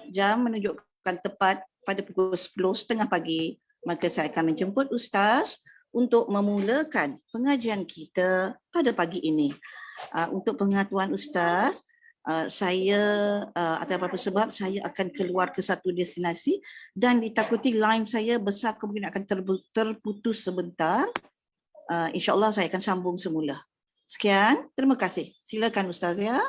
jam menunjukkan tepat pada pukul 10.30 pagi, maka saya akan menjemput Ustaz untuk memulakan pengajian kita pada pagi ini. Untuk pengetahuan Ustaz, saya atas beberapa sebab saya akan keluar ke satu destinasi dan ditakuti line saya besar kemungkinan akan terputus sebentar. InsyaAllah saya akan sambung semula. Sekian, terima kasih. Silakan Ustaz ya.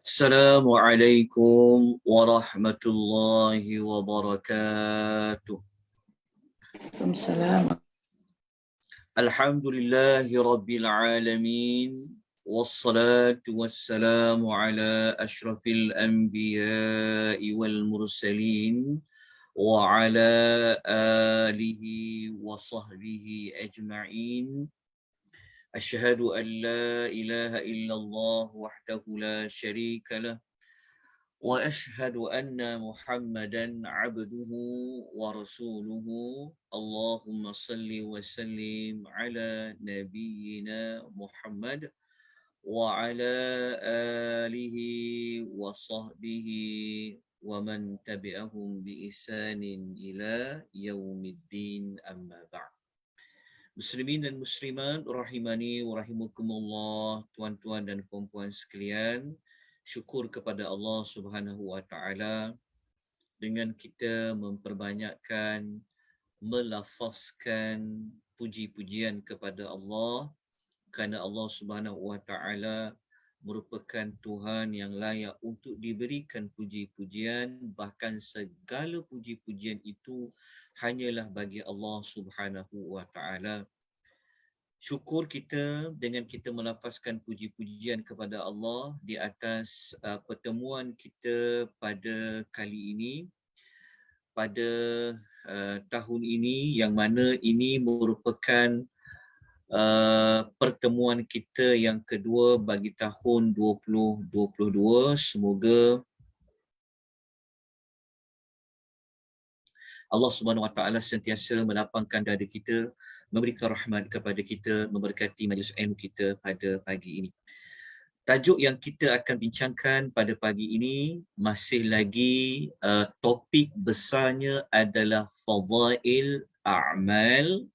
Assalamualaikum warahmatullahi wabarakatuh. Waalaikumsalam. Alhamdulillahi rabbil alamin. Wassalatu wassalamu ala ashrafil anbiya'i wal mursalin wa ala alihi wa sahbihi ajma'in. Asyhadu an la ilaha illallah wahdahu la syarika lah. وأشهد أن محمدا عبده ورسوله اللهم صل وسلم على نبينا محمد وعلى آله وصحبه ومن تبعهم بإحسان إلى يوم الدين أما بعد. Muslimin dan muslimat rahimani wa rahimakumullah, tuan-tuan dan puan-puan sekalian, syukur kepada Allah Subhanahu wa taala dengan kita memperbanyakkan melafazkan puji-pujian kepada Allah, kerana Allah Subhanahu wa taala merupakan Tuhan yang layak untuk diberikan puji-pujian, bahkan segala puji-pujian itu hanyalah bagi Allah Subhanahu wa taala. Syukur kita dengan kita melafazkan puji-pujian kepada Allah di atas pertemuan kita pada kali ini, pada tahun ini, yang mana ini merupakan pertemuan kita yang kedua bagi tahun 2022. Semoga Allah Subhanahu wa taala sentiasa melapangkan dada kita, memberikan rahmat kepada kita, memberkati majlis ilmu kita pada pagi ini. Tajuk yang kita akan bincangkan pada pagi ini masih lagi topik besarnya adalah fadail a'mal,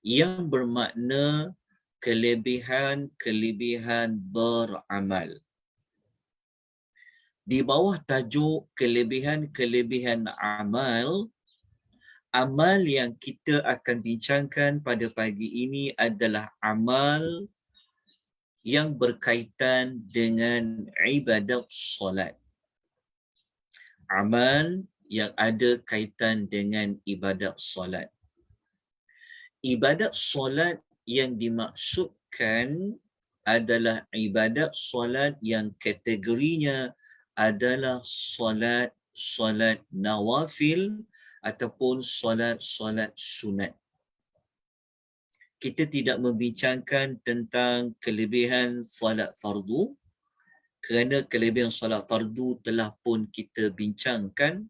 yang bermakna kelebihan-kelebihan beramal. Di bawah tajuk kelebihan-kelebihan amal, amal yang kita akan bincangkan pada pagi ini adalah amal yang berkaitan dengan ibadat solat. Amal yang ada kaitan dengan ibadat solat. Ibadat solat yang dimaksudkan adalah ibadat solat yang kategorinya adalah solat nawafil ataupun solat sunat. Kita tidak membincangkan tentang kelebihan solat fardu kerana kelebihan solat fardu telah pun kita bincangkan,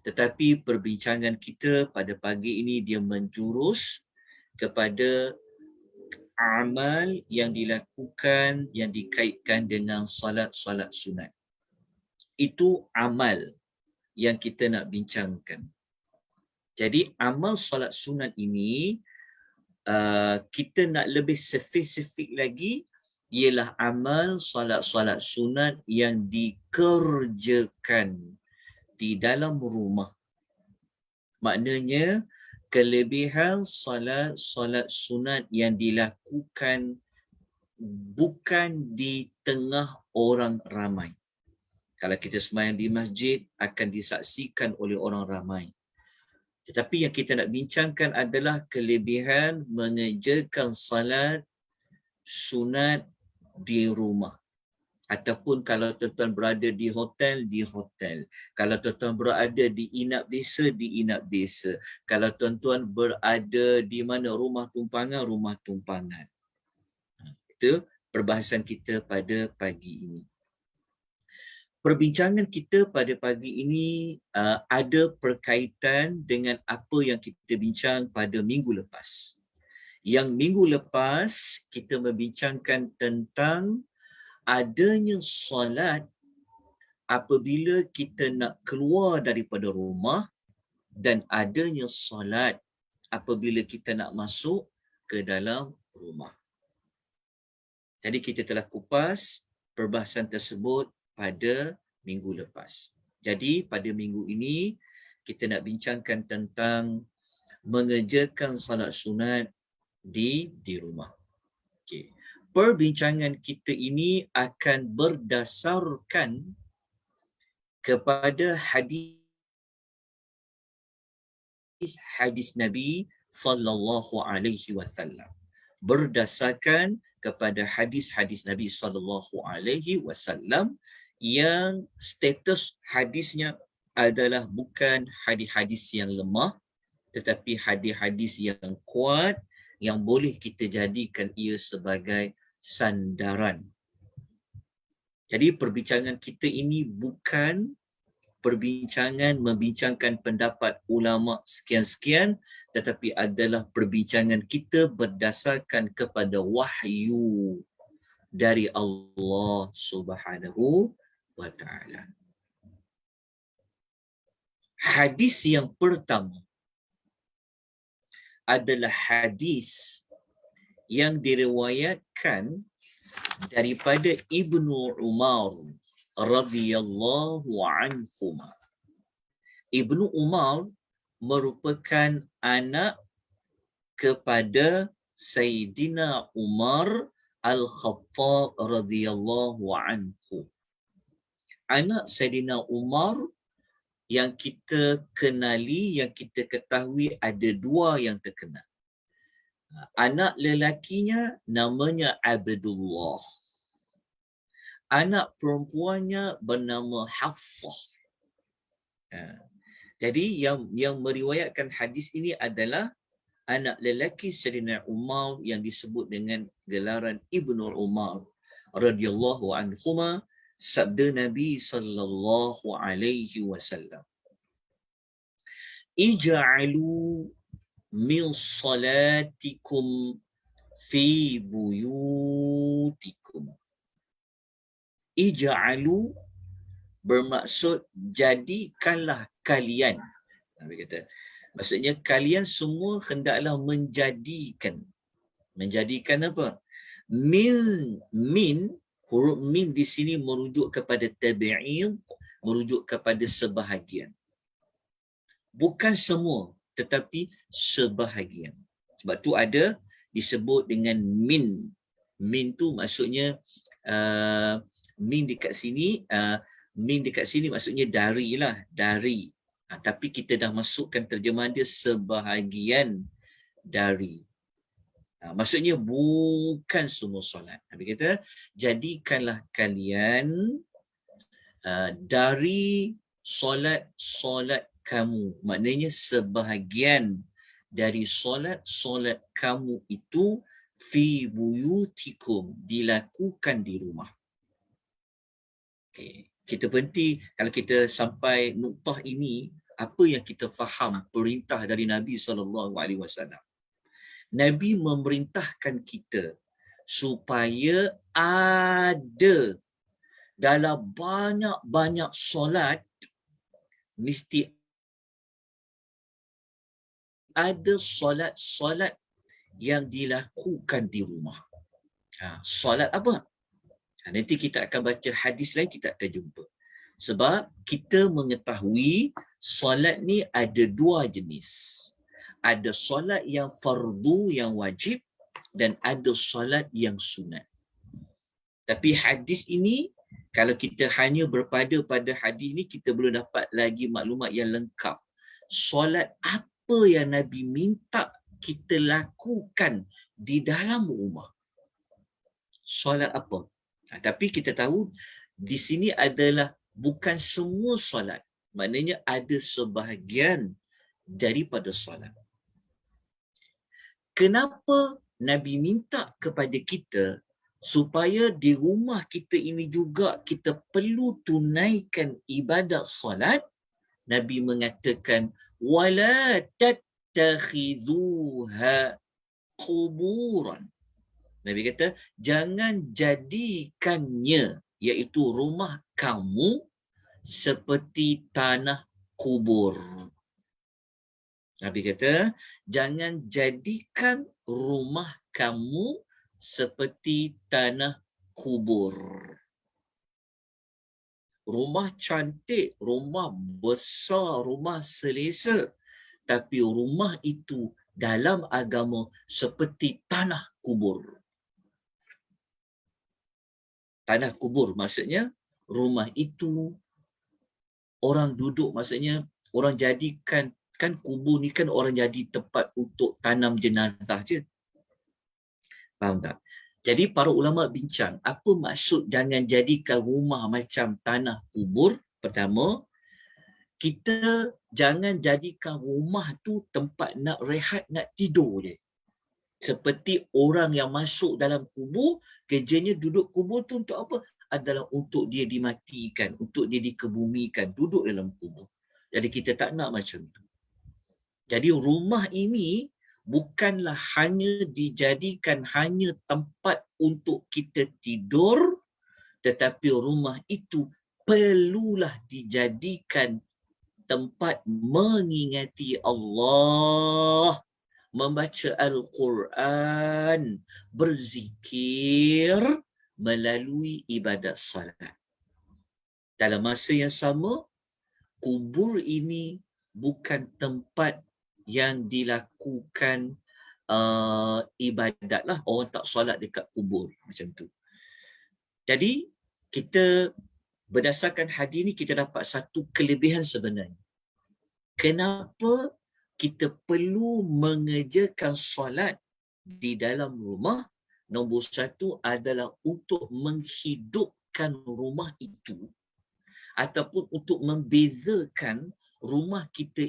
tetapi perbincangan kita pada pagi ini dia menjurus kepada amal yang dilakukan yang dikaitkan dengan solat sunat. Itu amal yang kita nak bincangkan. Jadi amal solat sunat ini kita nak lebih spesifik lagi ialah amal solat sunat yang dikerjakan di dalam rumah. Maknanya kelebihan solat sunat yang dilakukan bukan di tengah orang ramai. Kalau kita sembahyang di masjid akan disaksikan oleh orang ramai. Tetapi yang kita nak bincangkan adalah kelebihan mengerjakan salat sunat di rumah. Ataupun kalau tuan-tuan berada di hotel, di hotel. Kalau tuan-tuan berada di inap desa, di inap desa. Kalau tuan-tuan berada di mana rumah tumpangan. Itu perbahasan kita pada pagi ini. Perbincangan kita pada pagi ini ada berkaitan dengan apa yang kita bincang pada minggu lepas. Yang minggu lepas kita membincangkan tentang adanya solat apabila kita nak keluar daripada rumah dan adanya solat apabila kita nak masuk ke dalam rumah. Jadi kita telah kupas perbahasan tersebut pada minggu lepas. Jadi pada minggu ini kita nak bincangkan tentang mengerjakan salat sunat di rumah. Okey. Perbincangan kita ini akan berdasarkan kepada hadis Nabi sallallahu alaihi wasallam. Berdasarkan kepada hadis-hadis Nabi sallallahu alaihi wasallam yang status hadisnya adalah bukan hadis-hadis yang lemah tetapi hadis-hadis yang kuat yang boleh kita jadikan ia sebagai sandaran. Jadi perbincangan kita ini bukan perbincangan membincangkan pendapat ulama sekian-sekian tetapi adalah perbincangan kita berdasarkan kepada wahyu dari Allah Subhanahu wa taala. Hadis yang pertama adalah hadis yang diriwayatkan daripada Ibnu Umar radhiyallahu anhuma. Ibnu Umar merupakan anak kepada Sayyidina Umar Al-Khattab radhiyallahu anhu. Anak Sayyidina Umar yang kita kenali, yang kita ketahui ada dua yang terkenal. Anak lelakinya namanya Abdullah. Anak perempuannya bernama Hafsah. Jadi yang meriwayatkan hadis ini adalah anak lelaki Sayyidina Umar yang disebut dengan gelaran Ibnu Umar radhiyallahu anhuma. Sabda Nabi sallallahu alaihi wasallam, ij'alu min salatikum fi buyutikum. Ij'alu bermaksud jadikanlah kalian. Nabi kata, maksudnya kalian semua hendaklah menjadikan. Menjadikan apa? Min, huruf min di sini merujuk kepada tabi'id, merujuk kepada sebahagian. Bukan semua, tetapi sebahagian. Sebab tu ada disebut dengan min. Min tu maksudnya min dekat sini, maksudnya dari lah, dari. Tapi kita dah masukkan terjemahan dia sebahagian dari. Maksudnya bukan semua solat. Nabi kata, jadikanlah kalian dari solat-solat kamu. Maknanya sebahagian dari solat-solat kamu itu fi buyutikum, dilakukan di rumah. Okay. Kita berhenti, kalau kita sampai nuktah ini, apa yang kita faham perintah dari Nabi SAW? Nabi memerintahkan kita supaya ada dalam banyak-banyak solat, mesti ada solat-solat yang dilakukan di rumah. Solat apa? Nanti kita akan baca hadis lain, kita akan jumpa. Sebab kita mengetahui solat ni ada dua jenis. Ada solat yang fardu, yang wajib, dan ada solat yang sunat. Tapi hadis ini, kalau kita hanya berpada pada hadis ini, kita belum dapat lagi maklumat yang lengkap. Solat apa yang Nabi minta kita lakukan di dalam rumah? Solat apa? Tapi kita tahu di sini adalah bukan semua solat. Maknanya ada sebahagian daripada solat. Kenapa Nabi minta kepada kita supaya di rumah kita ini juga kita perlu tunaikan ibadat solat? Nabi mengatakan, wala tattakhidhuha quburan. Nabi kata, jangan jadikannya, iaitu rumah kamu, seperti tanah kubur. Nabi kata, jangan jadikan rumah kamu seperti tanah kubur. Rumah cantik, rumah besar, rumah selesa. Tapi rumah itu dalam agama seperti tanah kubur. Tanah kubur maksudnya rumah itu orang duduk, maksudnya orang jadikan, kan kubur ni kan orang jadi tempat untuk tanam jenazah je. Faham tak? Jadi para ulama bincang, apa maksud jangan jadikan rumah macam tanah kubur? Pertama, kita jangan jadikan rumah tu tempat nak rehat, nak tidur je. Seperti orang yang masuk dalam kubur, kerjanya duduk kubur tu untuk apa? Adalah untuk dia dimatikan, untuk dia dikebumikan, duduk dalam kubur. Jadi kita tak nak macam tu. Jadi rumah ini bukanlah hanya dijadikan hanya tempat untuk kita tidur, tetapi rumah itu perlulah dijadikan tempat mengingati Allah, membaca Al-Quran, berzikir melalui ibadat salat. Dalam masa yang sama, kubur ini bukan tempat yang dilakukan ibadat lah. Orang tak solat dekat kubur macam tu. Jadi kita berdasarkan hadis ni kita dapat satu kelebihan sebenarnya. Kenapa kita perlu mengerjakan solat di dalam rumah? Nombor satu adalah untuk menghidupkan rumah itu, ataupun untuk membezakan rumah kita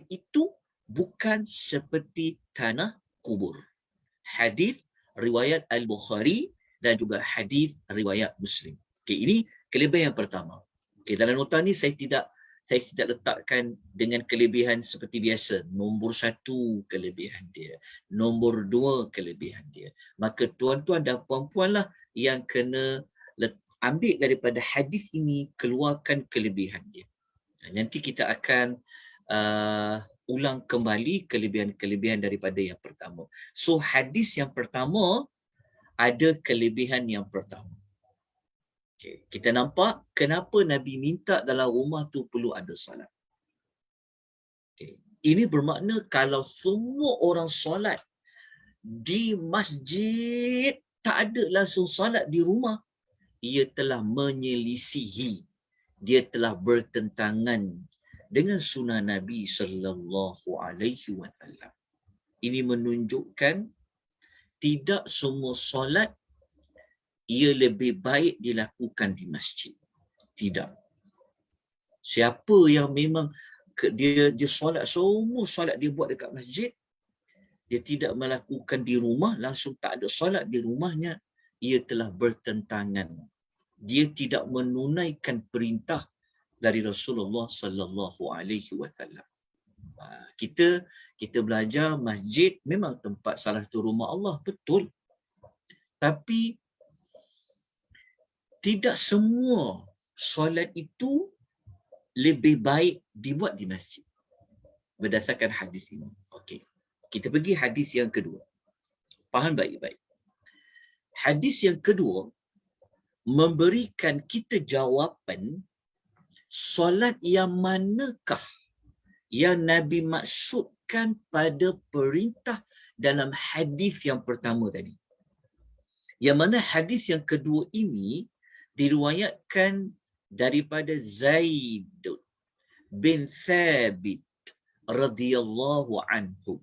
itu bukan seperti tanah kubur. Hadis riwayat Al-Bukhari dan juga hadis riwayat Muslim. Okey, ini kelebihan yang pertama. Okey, dalam nota ni saya tidak letakkan dengan kelebihan seperti biasa. Nombor satu kelebihan dia, nombor dua kelebihan dia. Maka tuan-tuan dan puan-puanlah yang kena ambil daripada hadis ini, keluarkan kelebihan dia. Nanti kita akan ulang kembali kelebihan-kelebihan daripada yang pertama. So hadis yang pertama ada kelebihan yang pertama. Okay. Kita nampak kenapa Nabi minta dalam rumah tu perlu ada solat. Okay. Ini bermakna kalau semua orang solat di masjid, tak ada langsung solat di rumah, ia telah menyelisihi, dia telah bertentangan dengan sunnah Nabi sallallahu alaihi wasallam. Ini menunjukkan tidak semua solat ia lebih baik dilakukan di masjid. Tidak. Siapa yang memang dia solat, semua solat dia buat dekat masjid, dia tidak melakukan di rumah, langsung tak ada solat di rumahnya, ia telah bertentangan. Dia tidak menunaikan perintah dari Rasulullah sallallahu alaihi wasallam. Kita belajar masjid memang tempat salah satu rumah Allah, betul. Tapi tidak semua solat itu lebih baik dibuat di masjid. Berdasarkan hadis ini. Okey. Kita pergi hadis yang kedua. Faham baik-baik. Hadis yang kedua memberikan kita jawapan solat yang manakah yang Nabi maksudkan pada perintah dalam hadis yang pertama tadi. Yang mana hadis yang kedua ini diriwayatkan daripada Zaid bin Thabit radhiyallahu anhu.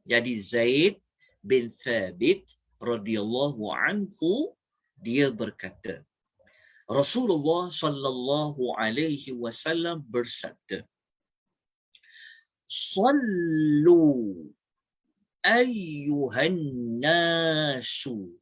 Jadi Zaid bin Thabit radhiyallahu anhu dia berkata, Rasulullah sallallahu alaihi wasallam bersabda, "Sallu ayyuhan nasu."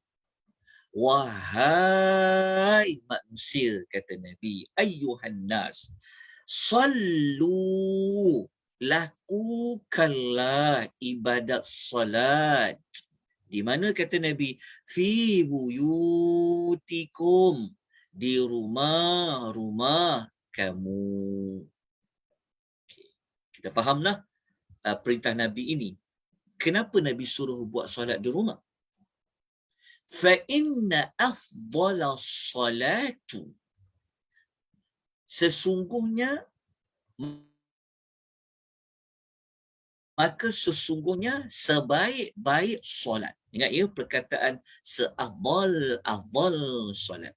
Wahai manusia, kata Nabi, ayyuhan nas, sallu, lakukanlah ibadat salat. Di mana kata Nabi? Fi buyutikum, di rumah-rumah kamu. Okay. Kita fahamlah perintah Nabi ini. Kenapa Nabi suruh buat solat di rumah? فَإِنَّ أَفْضَلَ الصَّلَاةُ, sesungguhnya sebaik-baik solat. Ingat ya perkataan seafdal solat.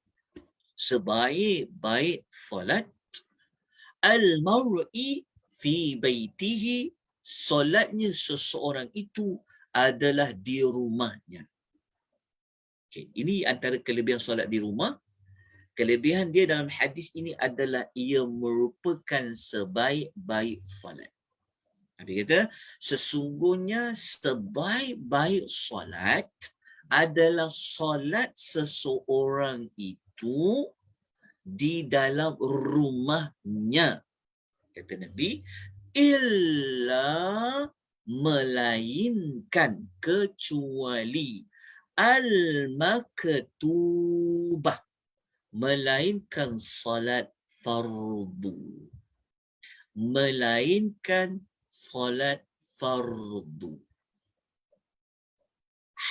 Sebaik-baik solat al-mar'i fi baitihi, solatnya seseorang itu adalah di rumahnya. Okay. Ini antara kelebihan solat di rumah. Kelebihan dia dalam hadis ini adalah ia merupakan sebaik-baik solat. Nabi kata, sesungguhnya sebaik-baik solat adalah solat seseorang itu di dalam rumahnya. Kata Nabi, illa, melainkan, kecuali al-maktubah, melainkan salat fardu. Melainkan salat fardu.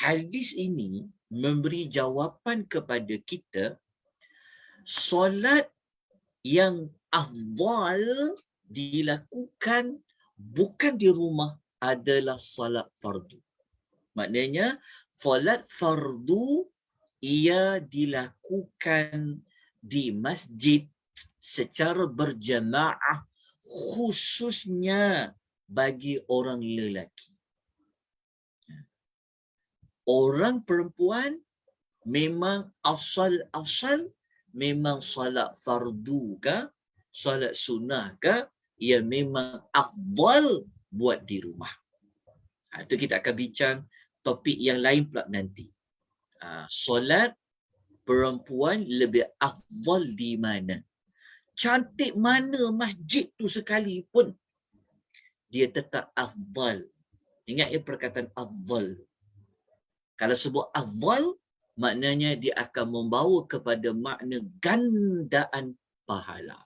Hadis ini memberi jawapan kepada kita, solat yang afdal dilakukan bukan di rumah adalah salat fardu. Maknanya, solat fardu ia dilakukan di masjid secara berjamaah, khususnya bagi orang lelaki. Orang perempuan memang asal memang solat fardu ke, solat sunnah ke, ia memang afdal buat di rumah. Itu kita akan bincang topik yang lain pula nanti. Solat perempuan lebih afdal di mana? Cantik mana masjid tu sekalipun, dia tetap afdal. Ingat ya perkataan afdal. Kalau sebut afdal, maknanya dia akan membawa kepada makna gandaan pahala.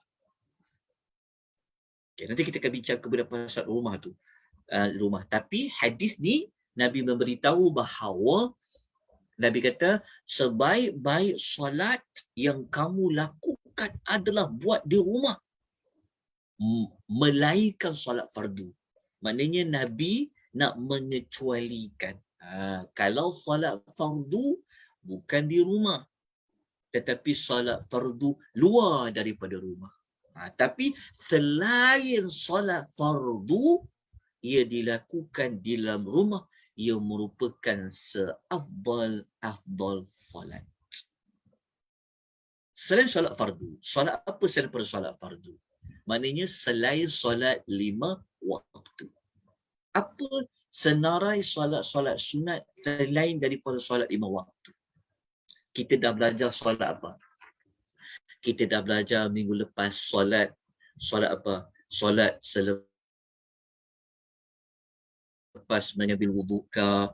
Okay, nanti kita akan bincang kepada pasal rumah tu. rumah. Tapi hadis ni Nabi memberitahu bahawa Nabi kata sebaik-baik solat yang kamu lakukan adalah buat di rumah, melainkan solat fardu. Maknanya Nabi nak mengecualikan. Kalau solat fardu bukan di rumah, tetapi solat fardu luar daripada rumah. Tapi selain solat fardu, ia dilakukan di dalam rumah, ia merupakan seafdal solat. Selain solat fardu, solat apa selain daripada solat fardu? Maknanya selain solat 5 waktu. Apa senarai solat-solat sunat selain daripada solat 5 waktu? Kita dah belajar solat apa? Kita dah belajar minggu lepas solat apa? Solat selepas mengambil wuduk ke,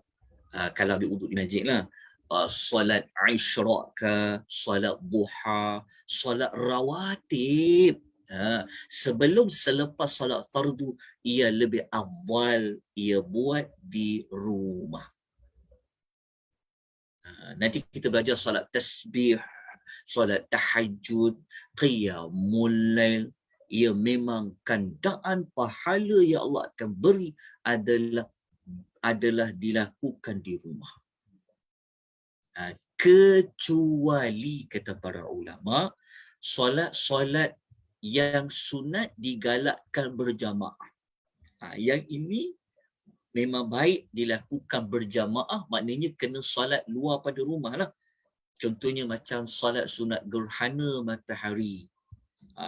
kalau ambil wuduk di masjid lah. Solat isyraq ke, solat duha, solat rawatib. Selepas solat fardu, ia lebih afdal ia buat di rumah. Nanti kita belajar solat tasbih, solat tahajud, qiyamul lail. Ia memang kandaan pahala yang Allah akan beri adalah dilakukan di rumah. Kecuali, kata para ulama, solat-solat yang sunat digalakkan berjamaah. Yang ini memang baik dilakukan berjamaah, maknanya kena solat luar pada rumah lah. Contohnya macam solat sunat gerhana matahari.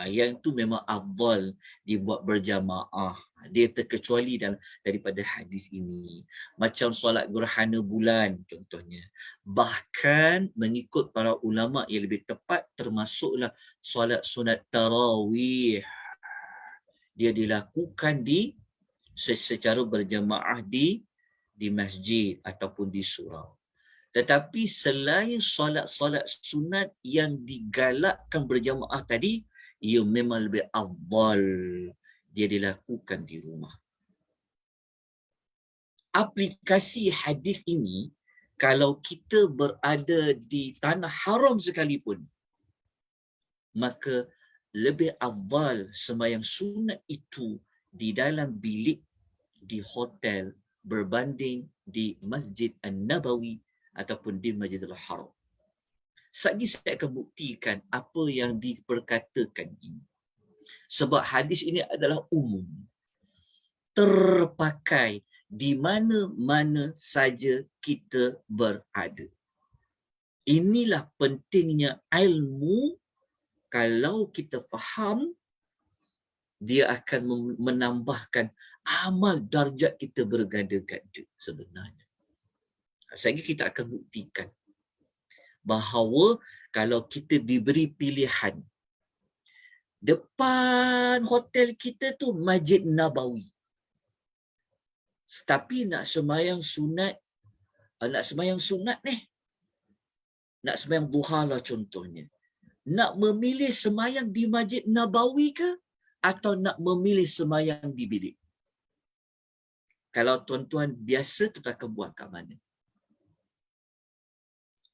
Yang tu memang afdal dibuat berjamaah. Dia terkecuali daripada hadis ini. Macam solat gerhana bulan contohnya. Bahkan mengikut para ulama yang lebih tepat, termasuklah solat sunat tarawih. Dia dilakukan secara berjamaah di masjid ataupun di surau. Tetapi selain solat-solat sunat yang digalakkan berjamaah tadi, ia memang lebih afdal dia dilakukan di rumah. Aplikasi hadis ini, kalau kita berada di tanah haram sekalipun, maka lebih afdal sembahyang sunat itu di dalam bilik di hotel berbanding di Masjid An-Nabawi ataupun di Masjidil Haram. Lagi saya akan buktikan apa yang diperkatakan ini. Sebab hadis ini adalah umum, terpakai di mana-mana saja kita berada. Inilah pentingnya ilmu. Kalau kita faham, dia akan menambahkan amal darjat kita berganda-ganda sebenarnya. Lagi kita akan buktikan bahawa kalau kita diberi pilihan, depan hotel kita tu Masjid Nabawi, tapi nak sembahyang sunat nak sembahyang duha lah contohnya, nak memilih sembahyang di Masjid Nabawi ke atau nak memilih sembahyang di bilik? Kalau tuan-tuan biasa, tu akan buat kat mana?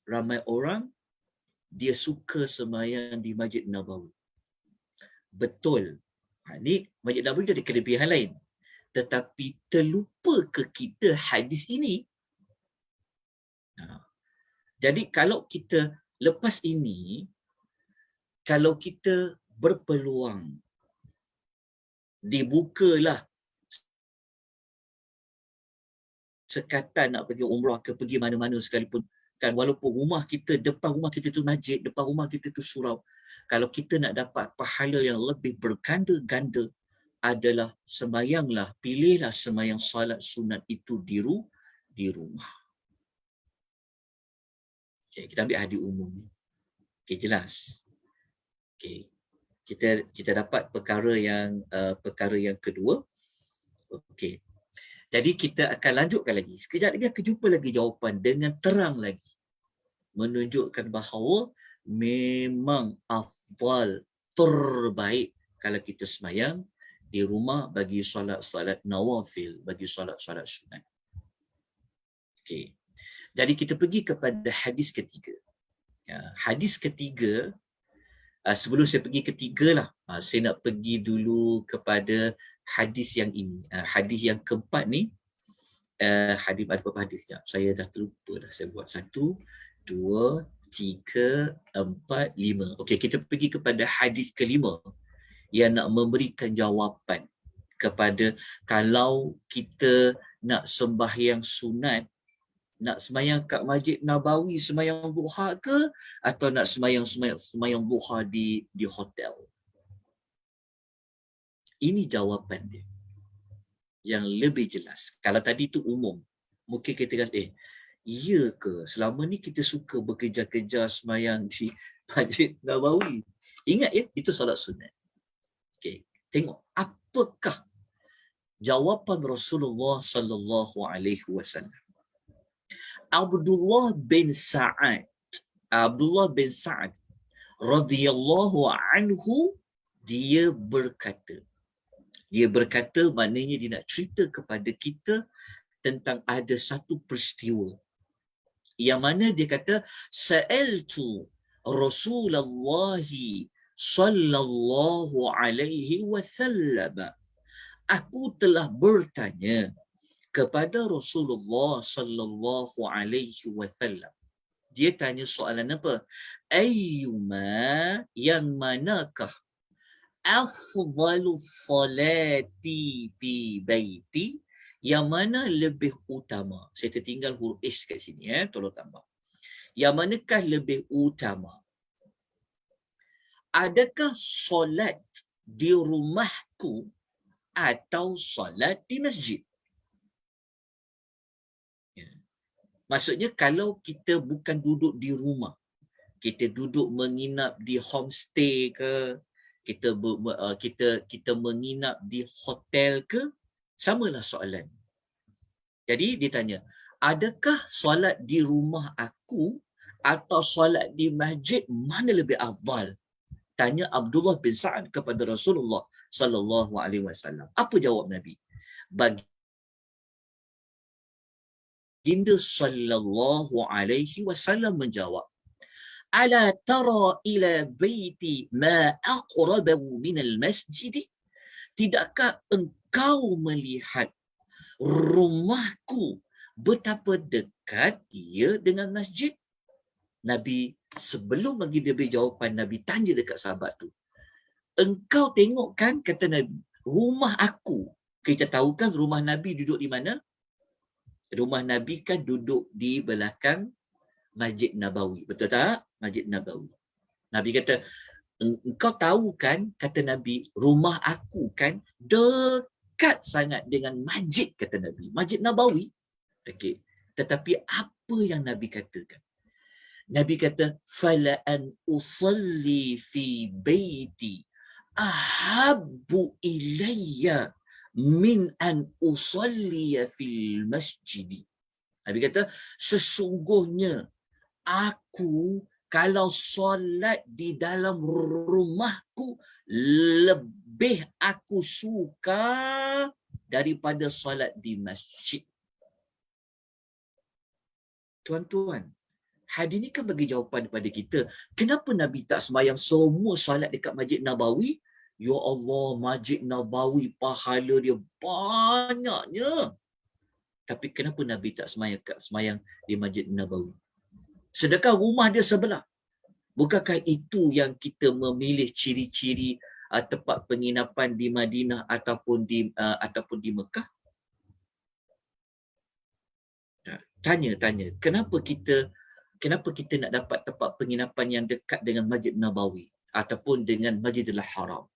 Ramai orang dia suka sembahyang di Masjid Nabawi. Betul. Ni Masjid Nabawi ada kelebihan lain. Tetapi terlupa ke kita hadis ini? Jadi kalau kita lepas ini, kalau kita berpeluang, dibukalah sekatan nak pergi umrah ke pergi mana-mana sekalipun, kan, walaupun depan rumah kita tu masjid, depan rumah kita tu surau, kalau kita nak dapat pahala yang lebih berganda-ganda, adalah sembayanglah, pilihlah sembayang salat sunat itu di rumah. Okay, kita ambil hadis umum ni. Okay, jelas. Okay, kita dapat perkara yang kedua. Okay. Jadi kita akan lanjutkan lagi. Sekejap lagi akan jumpa lagi jawapan dengan terang lagi. Menunjukkan bahawa memang afdal, terbaik kalau kita sembahyang di rumah bagi solat-solat nawafil, bagi solat-solat sunat. Okey. Jadi kita pergi kepada hadis ketiga. Ya, hadis ketiga, sebelum saya pergi ketiga lah, saya nak pergi dulu kepada hadis yang ini. Hadis yang keempat ni, hadis ada berapa hadis? Saya dah terlupa dah. Saya buat 1, 2, 3, 4, 5. Okey, kita pergi kepada hadis kelima yang nak memberikan jawapan kepada kalau kita nak sembahyang sunat, nak sembahyang kat Masjid Nabawi sembahyang duha ke, atau nak sembahyang duha di hotel. Ini jawapan dia yang lebih jelas. Kalau tadi tu umum, mungkin kita rasa ya ke selama ni kita suka bekerja-kerja sembahyang di Masjid Nabawi. Ingat ya, itu solat sunat. Okey, tengok apakah jawapan Rasulullah sallallahu alaihi wasallam. Abdullah bin Sa'ad radhiyallahu anhu, dia berkata maknanya dia nak cerita kepada kita tentang ada satu peristiwa yang mana dia kata sa'altu Rasulullah sallallahu alaihi wasallam, aku telah bertanya kepada Rasulullah sallallahu alaihi wasallam. Dia tanya soalan apa? Ayyuma, yang manakah afdalu salati fi baiti, yang mana lebih utama. Saya tertinggal huruf H kat sini, tolong tambah. Yang manakah lebih utama? Adakah solat di rumahku atau solat di masjid? Maksudnya kalau kita bukan duduk di rumah, kita duduk menginap di homestay ke, kita menginap di hotel ke, samalah soalan. Jadi dia tanya, adakah solat di rumah aku atau solat di masjid, mana lebih afdal? Tanya Abdullah bin Sa'ad kepada Rasulullah sallallahu alaihi wasallam. Apa jawab Nabi? Baginda sallallahu alaihi wasallam menjawab, ala tara ila baiti ma aqrabu min al-masjid? Tidakkah engkau melihat rumahku betapa dekat ia dengan masjid? Nabi sebelum bagi dia beri jawapan, Nabi tanya dekat sahabat tu, engkau tengok kan, kata Nabi, rumah aku. Kita tahu kan rumah Nabi duduk di mana? Rumah Nabi kan duduk di belakang Masjid Nabawi. Betul tak? Masjid Nabawi. Nabi kata, engkau tahu kan, kata Nabi, rumah aku kan dekat sangat dengan masjid, kata Nabi. Masjid Nabawi. Okey. Tetapi apa yang Nabi katakan? Nabi kata, fala an usalli fi baiti ahabbu ilayya min an usalli fil masjid. Nabi kata, sesungguhnya aku kalau solat di dalam rumahku lebih aku suka daripada solat di masjid. Tuan-tuan, hadis ni kan bagi jawapan kepada kita. Kenapa Nabi tak sembahyang semua solat dekat Masjid Nabawi? Ya Allah, Masjid Nabawi pahala dia banyaknya. Tapi kenapa Nabi tak sembahyang di Masjid Nabawi? Sedangkan rumah dia sebelah. Bukankah itu yang kita memilih ciri-ciri tempat penginapan di Madinah ataupun di Mekah? Tanya, kenapa kita nak dapat tempat penginapan yang dekat dengan Masjid Nabawi ataupun dengan Masjidil Haram?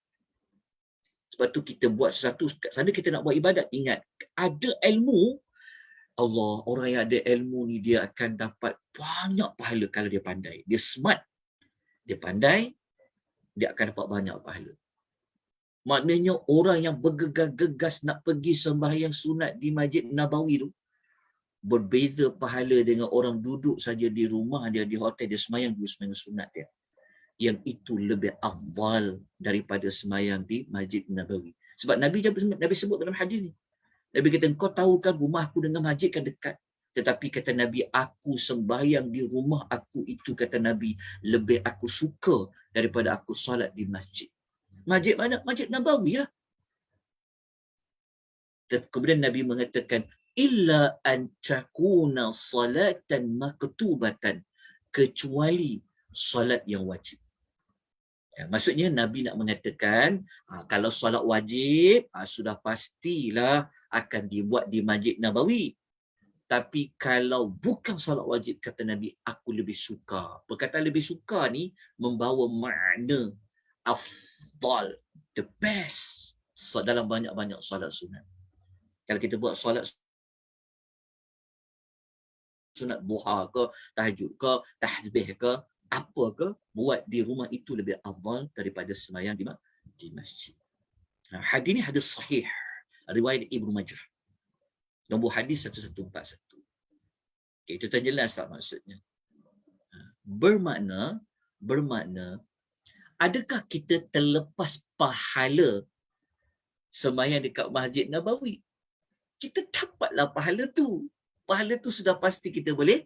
Sebab tu kita buat sesuatu kat sana, kita nak buat ibadat. Ingat, ada ilmu, Allah, orang yang ada ilmu ni dia akan dapat banyak pahala kalau dia pandai. Dia smart, dia pandai, dia akan dapat banyak pahala. Maknanya orang yang bergegas-gegas nak pergi sembahyang sunat di Masjid Nabawi tu, berbeza pahala dengan orang duduk saja di rumah dia, di hotel dia sembahyang sunat dia. Yang itu lebih afdal daripada sembahyang di Masjid Nabawi. Sebab Nabi sebut dalam hadis ni. Nabi kata, kau tahu kan rumah aku dengan masjid kan dekat. Tetapi kata Nabi, aku sembahyang di rumah aku itu, kata Nabi, lebih aku suka daripada aku solat di masjid. Masjid mana? Masjid Nabawi lah. Kemudian Nabi mengatakan, illa an takuna salatan maktubatan, kecuali solat yang wajib. Ya, maksudnya Nabi nak mengatakan, kalau solat wajib, sudah pastilah akan dibuat di Masjid Nabawi. Tapi kalau bukan solat wajib, kata Nabi, aku lebih suka. Perkataan lebih suka ni membawa makna afdal, the best, dalam banyak-banyak solat sunat. Kalau kita buat solat sunat duha ke, tahajud ke, tahzbih ke, apa ke, buat di rumah itu lebih afdal daripada sembahyang di masjid. Hadis ni hadis sahih, riwayat Ibnu Majah. Nombor hadis 1141. Okay, itu terjelas tak maksudnya? Bermakna, adakah kita terlepas pahala sembahyang dekat Masjid Nabawi? Kita dapatlah pahala tu. Pahala tu sudah pasti kita boleh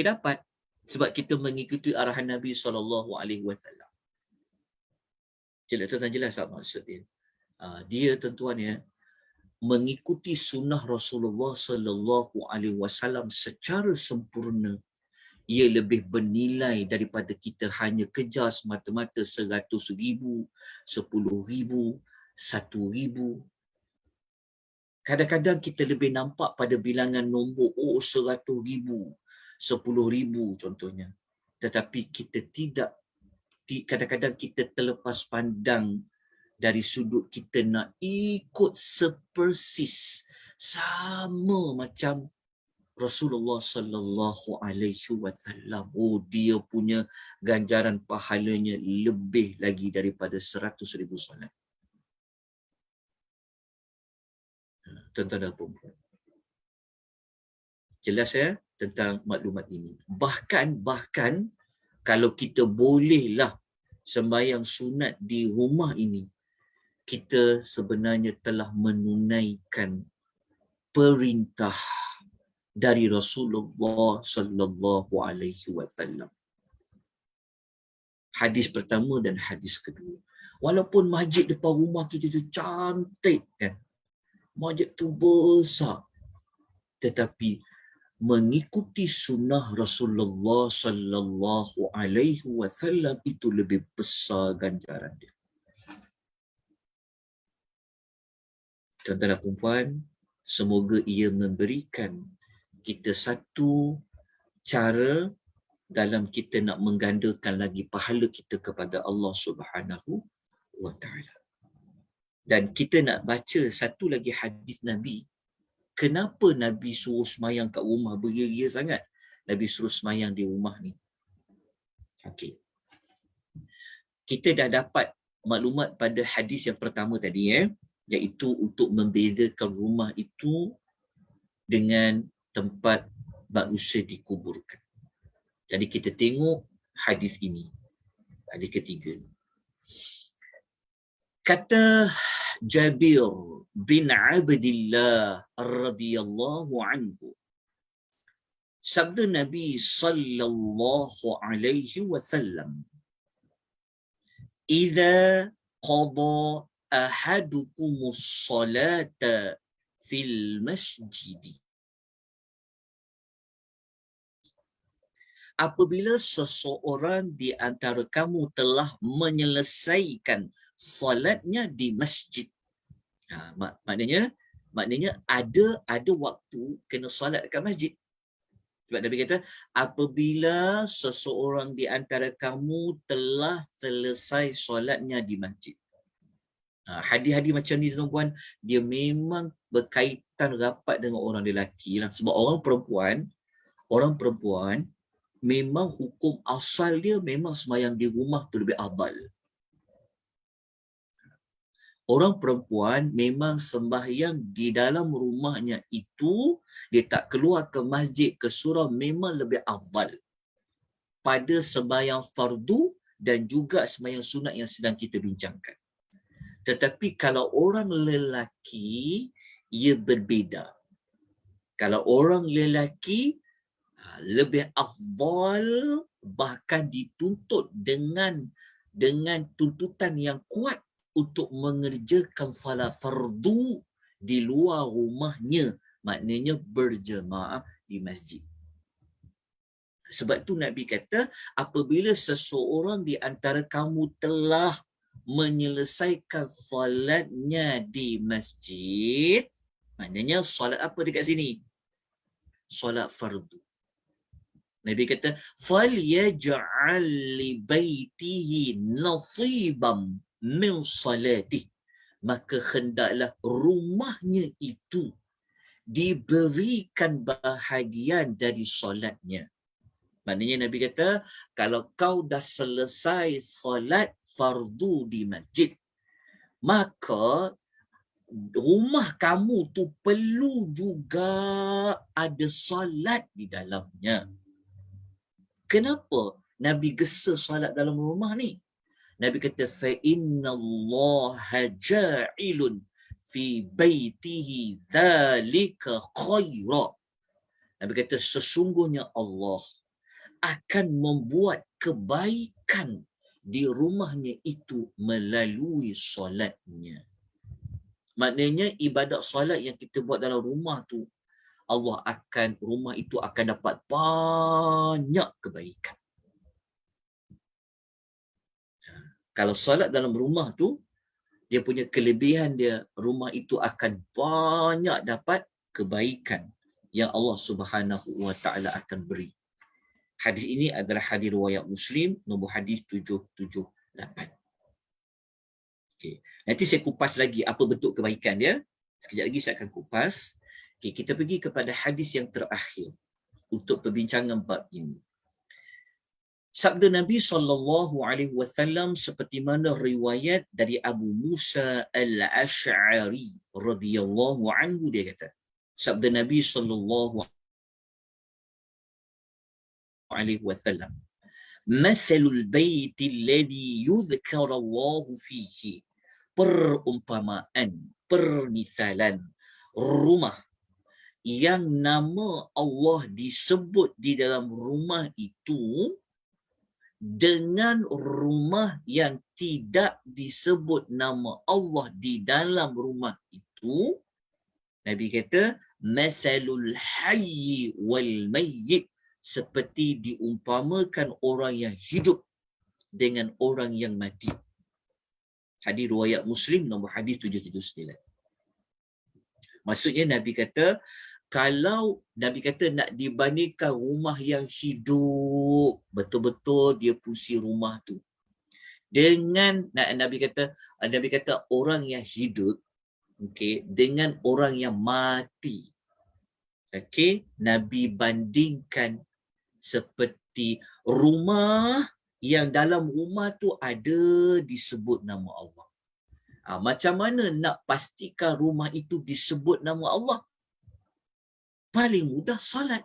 dapat sebab kita mengikuti arahan Nabi SAW. Jelas tak maksud dia? Dia tuan-tuan ya, mengikuti sunnah Rasulullah SAW secara sempurna, ia lebih bernilai daripada kita hanya kejar semata-mata 100,000, 10,000, 1,000. Kadang-kadang kita lebih nampak pada bilangan nombor 100,000, 10,000 contohnya. Tetapi kita kadang-kadang kita terlepas pandang dari sudut kita nak ikut sepersis sama macam Rasulullah sallallahu alaihi wasallam. Dia punya ganjaran pahalanya lebih lagi daripada 100,000 solat. Tuan-tuan dan puan-puan. Jelas ya tentang maklumat ini. Bahkan kalau kita bolehlah sembahyang sunat di rumah ini, kita sebenarnya telah menunaikan perintah dari Rasulullah sallallahu alaihi wasallam. Hadis pertama dan hadis kedua. Walaupun masjid depan rumah kita tu cantik kan, masjid tu besar, tetapi mengikuti sunnah Rasulullah sallallahu alaihi wasallam itu lebih besar ganjaran dia. Tuan-tuan dan puan-puan, semoga ia memberikan kita satu cara dalam kita nak menggandakan lagi pahala kita kepada Allah Subhanahu wa taala. Dan kita nak baca satu lagi hadis Nabi. Kenapa Nabi suruh semayang kat rumah beria-ria sangat? Nabi suruh semayang di rumah ni. Okey. Kita dah dapat maklumat pada hadis yang pertama tadi iaitu untuk membezakan rumah itu dengan tempat manusia dikuburkan. Jadi kita tengok hadis ini. Hadis ketiga. Kata Jabir bin Abdillah radhiyallahu anhu, sabda Nabi sallallahu alaihi wasallam, "Idza qada ahadukumus salata fil masjid." Apabila seseorang di antara kamu telah menyelesaikan solatnya di masjid. Maknanya ada waktu kena solat dekat masjid. Sebab Nabi kata, apabila seseorang di antara kamu telah selesai solatnya di masjid. Hadis-hadis macam ni tuan-tuan, dia memang berkaitan rapat dengan orang lelaki lah. Sebab orang perempuan memang hukum asal dia memang sembahyang di rumah tu lebih afdal. Orang perempuan memang sembahyang di dalam rumahnya itu, dia tak keluar ke masjid, ke surau, memang lebih afdal pada sembahyang fardu dan juga sembahyang sunat yang sedang kita bincangkan. Tetapi kalau orang lelaki, ia berbeza. Kalau orang lelaki lebih afdal, bahkan dituntut dengan tuntutan yang kuat untuk mengerjakan salat fardu di luar rumahnya, maknanya berjemaah di masjid. Sebab tu Nabi kata, apabila seseorang di antara kamu telah menyelesaikan solatnya di masjid, maknanya solat apa dekat sini? Solat fardu. Nabi kata, فَلْيَجْعَلْ لِبَيْتِهِ نَصِيبًا مِنْ صَلَاتِهِ. Maka hendaklah rumahnya itu diberikan bahagian dari solatnya. Maknanya Nabi kata, kalau kau dah selesai solat fardu di masjid, maka rumah kamu tu perlu juga ada solat di dalamnya. Kenapa Nabi gesa solat dalam rumah ni? Nabi kata, فَإِنَّ اللَّهَ جَاعِلٌ فِي بَيْتِهِ ذَلِكَ خَيْرًا. Nabi kata, sesungguhnya Allah akan membuat kebaikan di rumahnya itu melalui solatnya. Maknanya ibadat solat yang kita buat dalam rumah tu, rumah itu akan dapat banyak kebaikan. Kalau solat dalam rumah tu, dia punya kelebihan dia, rumah itu akan banyak dapat kebaikan yang Allah Subhanahu wa taala akan beri. Hadis ini adalah hadis riwayat Muslim, nombor hadis 778. Okey. Nanti saya kupas lagi apa bentuk kebaikan dia. Sekejap lagi saya akan kupas. Okey, kita pergi kepada hadis yang terakhir untuk perbincangan bab ini. Sabda Nabi SAW seperti mana riwayat dari Abu Musa Al-Ash'ari radhiyallahu anhu, dia kata, sabda Nabi SAW, Mathalul baiti alladhi yudhkara Allah fihi. Perumpamaan, permisalan rumah yang nama Allah disebut di dalam rumah itu dengan rumah yang tidak disebut nama Allah di dalam rumah itu. Nabi kata, mathalul hayyi wal mayyit, seperti diumpamakan orang yang hidup dengan orang yang mati. Hadis riwayat Muslim nombor hadis 779. Maksudnya Nabi kata, kalau Nabi kata nak dibandingkan rumah yang hidup, betul-betul dia fungsi rumah tu, dengan Nabi kata orang yang hidup, okey, dengan orang yang mati. Okey, Nabi bandingkan seperti rumah yang dalam rumah tu ada disebut nama Allah. Macam mana nak pastikan rumah itu disebut nama Allah? Paling mudah salat.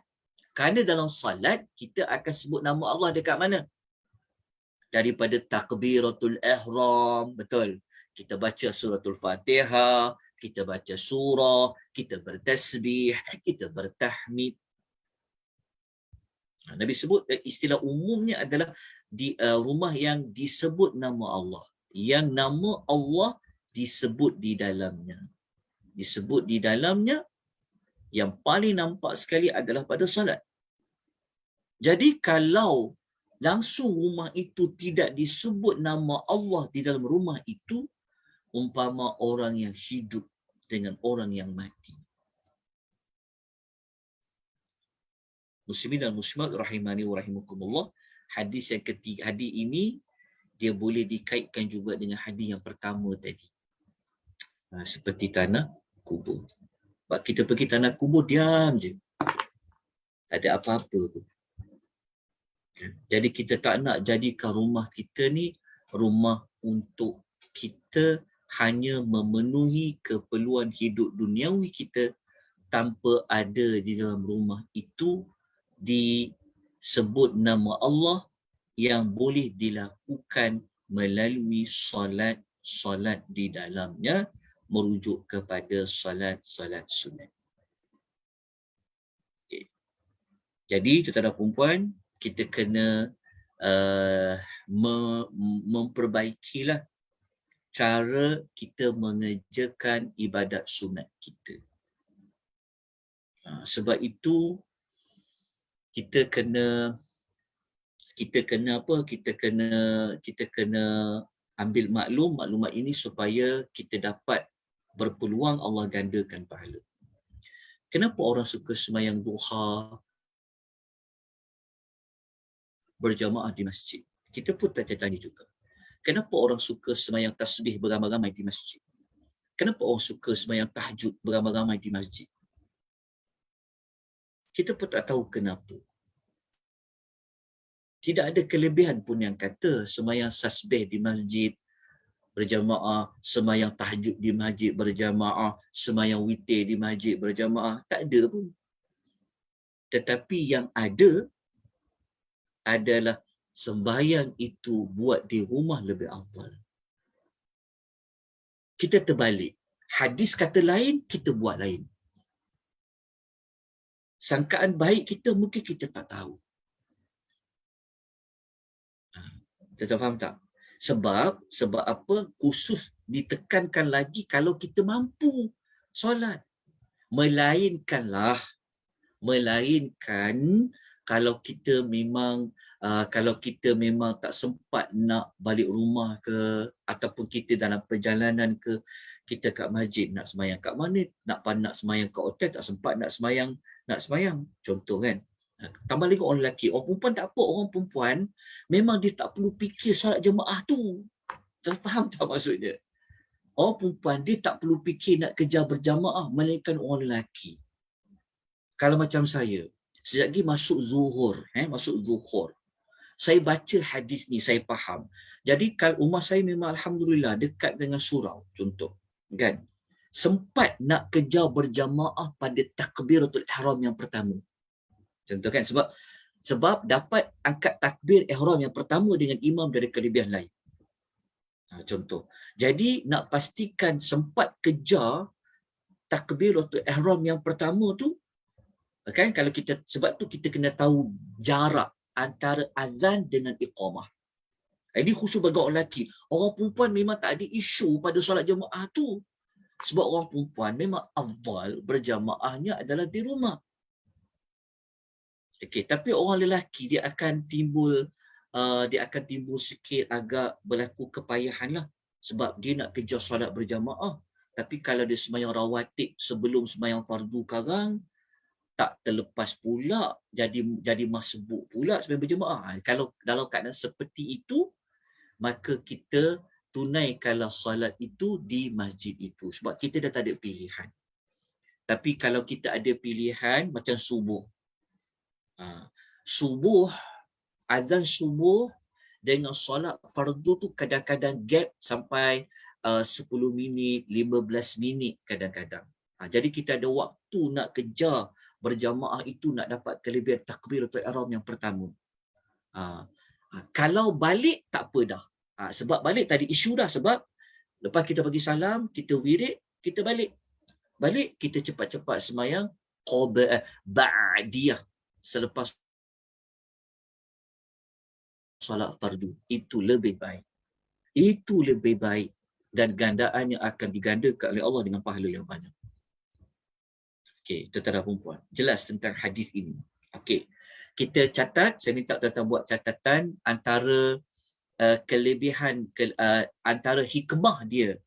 Kerana dalam salat kita akan sebut nama Allah dekat mana? Daripada takbiratul ihram, betul. Kita baca suratul Fatihah, kita baca surah, kita bertasbih, kita bertahmid. Nabi sebut istilah umumnya adalah di rumah yang disebut nama Allah, yang nama Allah disebut di dalamnya. Disebut di dalamnya, yang paling nampak sekali adalah pada salat. Jadi kalau langsung rumah itu tidak disebut nama Allah di dalam rumah itu, umpama orang yang hidup dengan orang yang mati. Muslimin dan muslimat rahimani wa rahimakumullah, hadis yang ketiga, hadis ini dia boleh dikaitkan juga dengan hadis yang pertama tadi. Seperti tanah kubur. Sebab kita pergi tanah kubur, diam je. Tak ada apa-apa tu. Jadi kita tak nak jadikan rumah kita ni rumah untuk kita hanya memenuhi keperluan hidup duniawi kita, tanpa ada di dalam rumah itu disebut nama Allah yang boleh dilakukan melalui solat solat di dalamnya merujuk kepada solat sunat. Okay. Jadi tuan-tuan dan puan, kita kena memperbaikilah cara kita mengerjakan ibadat sunat kita. Sebab itu kita kena ambil maklumat ini supaya kita dapat berpeluang Allah gandakan pahala. Kenapa orang suka sembahyang duha berjamaah di masjid? Kita pun tanya juga. Kenapa orang suka sembahyang tasbih beramai-ramai di masjid? Kenapa orang suka sembahyang tahajud beramai-ramai di masjid? Kita pun tak tahu kenapa. Tidak ada kelebihan pun yang kata sembahyang tasbih di masjid berjamaah, sembahyang tahajud di masjid berjamaah, sembahyang witir di masjid berjamaah. Tak ada pun. Tetapi yang ada adalah sembahyang itu buat di rumah lebih afdal. Kita terbalik. Hadis kata lain, kita buat lain. Sangkaan baik kita mungkin kita tak tahu. Kita faham tak? Sebab apa? Khusus ditekankan lagi kalau kita mampu solat. Melainkan kalau kita memang tak sempat nak balik rumah ke, ataupun kita dalam perjalanan ke, kita kat masjid nak sembahyang kat mana, nak sembahyang kat hotel tak sempat nak sembahyang. Contoh kan. Tambah lagi orang lelaki. Orang perempuan tak apa. Orang perempuan memang dia tak perlu fikir solat jemaah tu. Faham tak maksudnya? Orang perempuan dia tak perlu fikir nak kejar berjamaah, melainkan orang lelaki. Kalau macam saya, sejak lagi masuk zuhur, saya baca hadis ni, saya faham. Jadi kalau rumah saya memang alhamdulillah dekat dengan surau, contoh, kan? Sempat nak kejar berjamaah pada takbiratul ihram yang pertama. Contoh kan, sebab dapat angkat takbir ihram yang pertama dengan imam dari kelebihan lain. Contoh. Jadi nak pastikan sempat kejar takbiratul ihram yang pertama tu, kan, kalau kita, sebab tu kita kena tahu jarak antara azan dengan iqamah. Ini khusus bagi orang lelaki. Orang perempuan memang tak ada isu pada solat jemaah tu. Sebab orang perempuan memang afdal berjamaahnya adalah di rumah. Okey, tapi orang lelaki dia akan timbul sikit agak berlaku kepayahan lah. Sebab dia nak kejar solat berjamaah. Tapi kalau dia sembahyang rawatib sebelum sembahyang fardu karang, tak terlepas pula, jadi masbuk pula sembahyang berjamaah. Kalau dalam keadaan seperti itu, maka kita tunaikanlah solat itu di masjid itu. Sebab kita dah tak ada pilihan. Tapi kalau kita ada pilihan macam subuh. Azan subuh dengan solat fardu tu kadang-kadang gap sampai 10 minit, 15 minit kadang-kadang. Jadi kita ada waktu nak kejar berjamaah itu, nak dapat kelebihan takbiratul ihram yang pertama. Kalau balik tak apa dah. Sebab balik tadi isu dah, sebab lepas kita bagi salam, kita wirid, kita balik. Kita cepat-cepat sembahyang ba'diyah selepas solat fardu. Itu lebih baik dan gandaannya akan digandakan oleh Allah dengan pahala yang banyak. Okey, tuan-tuan dan puan-puan, jelas tentang hadis ini. Okey, kita catat, saya minta tuan-tuan buat catatan antara kelebihan, antara hikmah dia.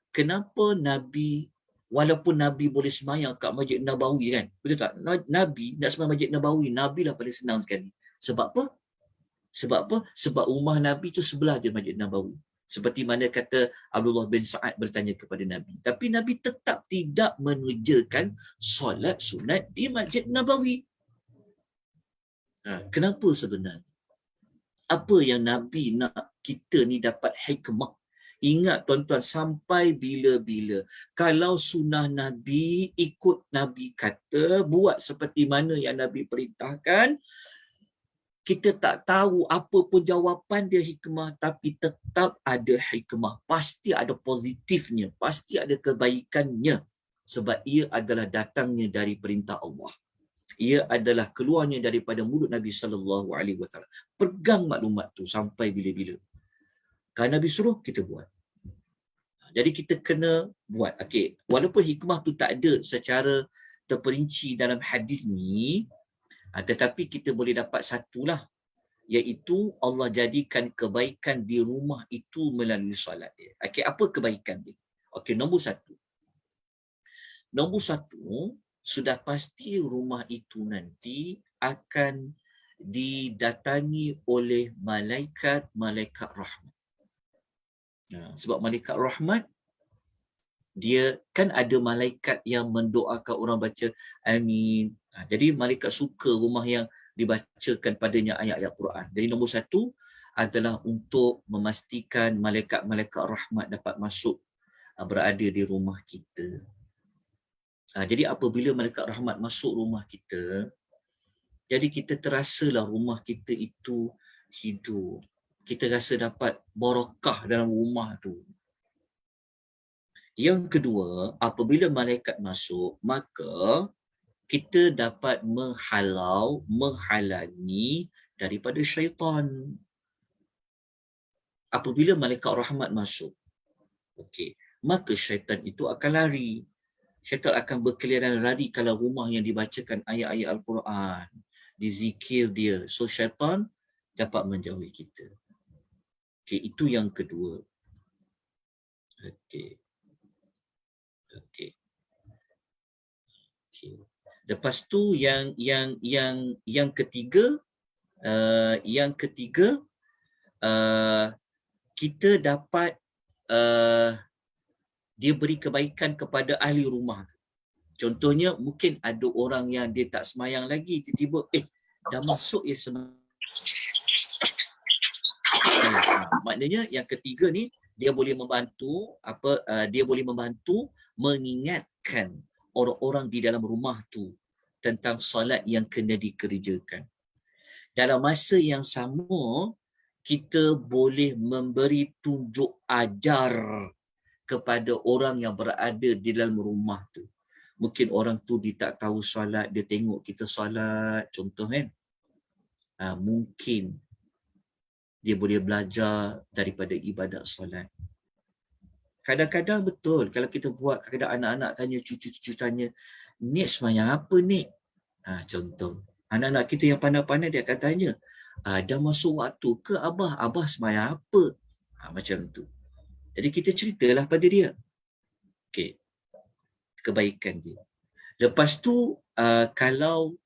Kenapa Nabi, walaupun Nabi boleh sembahyang kat Masjid Nabawi kan, betul tak? Nabi nak sembahyang Masjid Nabawi, Nabi lah paling senang sekali. Sebab apa? Sebab rumah Nabi tu sebelah je Masjid Nabawi. Seperti mana kata Abdullah bin Sa'ad bertanya kepada Nabi. Tapi Nabi tetap tidak mengerjakan solat sunat di Masjid Nabawi. Kenapa sebenarnya? Apa yang Nabi nak kita ni dapat hikmah? Ingat tuan-tuan, sampai bila-bila. Kalau sunnah Nabi, ikut Nabi kata, buat seperti mana yang Nabi perintahkan, kita tak tahu apa pun jawapan dia hikmah, tapi tetap ada hikmah. Pasti ada positifnya, pasti ada kebaikannya. Sebab ia adalah datangnya dari perintah Allah. Ia adalah keluarnya daripada mulut Nabi SAW. Pegang maklumat tu sampai bila-bila. Kalau Nabi suruh, kita buat. Jadi kita kena buat. Okey, walaupun hikmah tu tak ada secara terperinci dalam hadis ni, tetapi kita boleh dapat satulah, iaitu Allah jadikan kebaikan di rumah itu melalui solat dia. Okey, apa kebaikan dia? Okey, nombor satu. Nombor satu, sudah pasti rumah itu nanti akan didatangi oleh malaikat-malaikat rahmat. Sebab malaikat rahmat, dia kan ada malaikat yang mendoakan orang baca amin. Jadi malaikat suka rumah yang dibacakan padanya ayat-ayat Quran. Jadi nombor satu adalah untuk memastikan malaikat-malaikat rahmat dapat masuk, berada di rumah kita. Jadi apabila malaikat rahmat masuk rumah kita, jadi kita terasalah rumah kita itu hidup. Kita rasa dapat barakah dalam rumah tu. Yang kedua, apabila malaikat masuk, maka kita dapat menghalangi daripada syaitan. Apabila malaikat rahmat masuk, okey, maka syaitan itu akan lari. Syaitan akan berkeliaran lari kalau rumah yang dibacakan ayat-ayat Al-Quran, dizikir dia. So syaitan dapat menjauhi kita. Okey, itu yang kedua. Okey. Okey. Okey. Lepas tu yang ketiga, kita dapat dia beri kebaikan kepada ahli rumah. Contohnya mungkin ada orang yang dia tak semayang lagi, tiba-tiba dah masuk ya semayang. Maknanya yang ketiga ni dia boleh membantu mengingatkan orang-orang di dalam rumah tu tentang solat yang kena dikerjakan. Dalam masa yang sama, kita boleh memberi tunjuk ajar kepada orang yang berada di dalam rumah tu. Mungkin orang tu dia tak tahu solat, dia tengok kita solat, contoh kan. Mungkin dia boleh belajar daripada ibadat solat. Kadang-kadang betul, kalau kita buat, kadang anak-anak tanya, cucu-cucu tanya, Nik semayang apa Nik? Contoh, anak-anak kita yang pandai-pandai dia akan tanya, dah masuk waktu ke Abah? Abah semayang apa? Macam tu. Jadi kita ceritalah pada dia. Okey, kebaikan dia. Lepas tu, kalau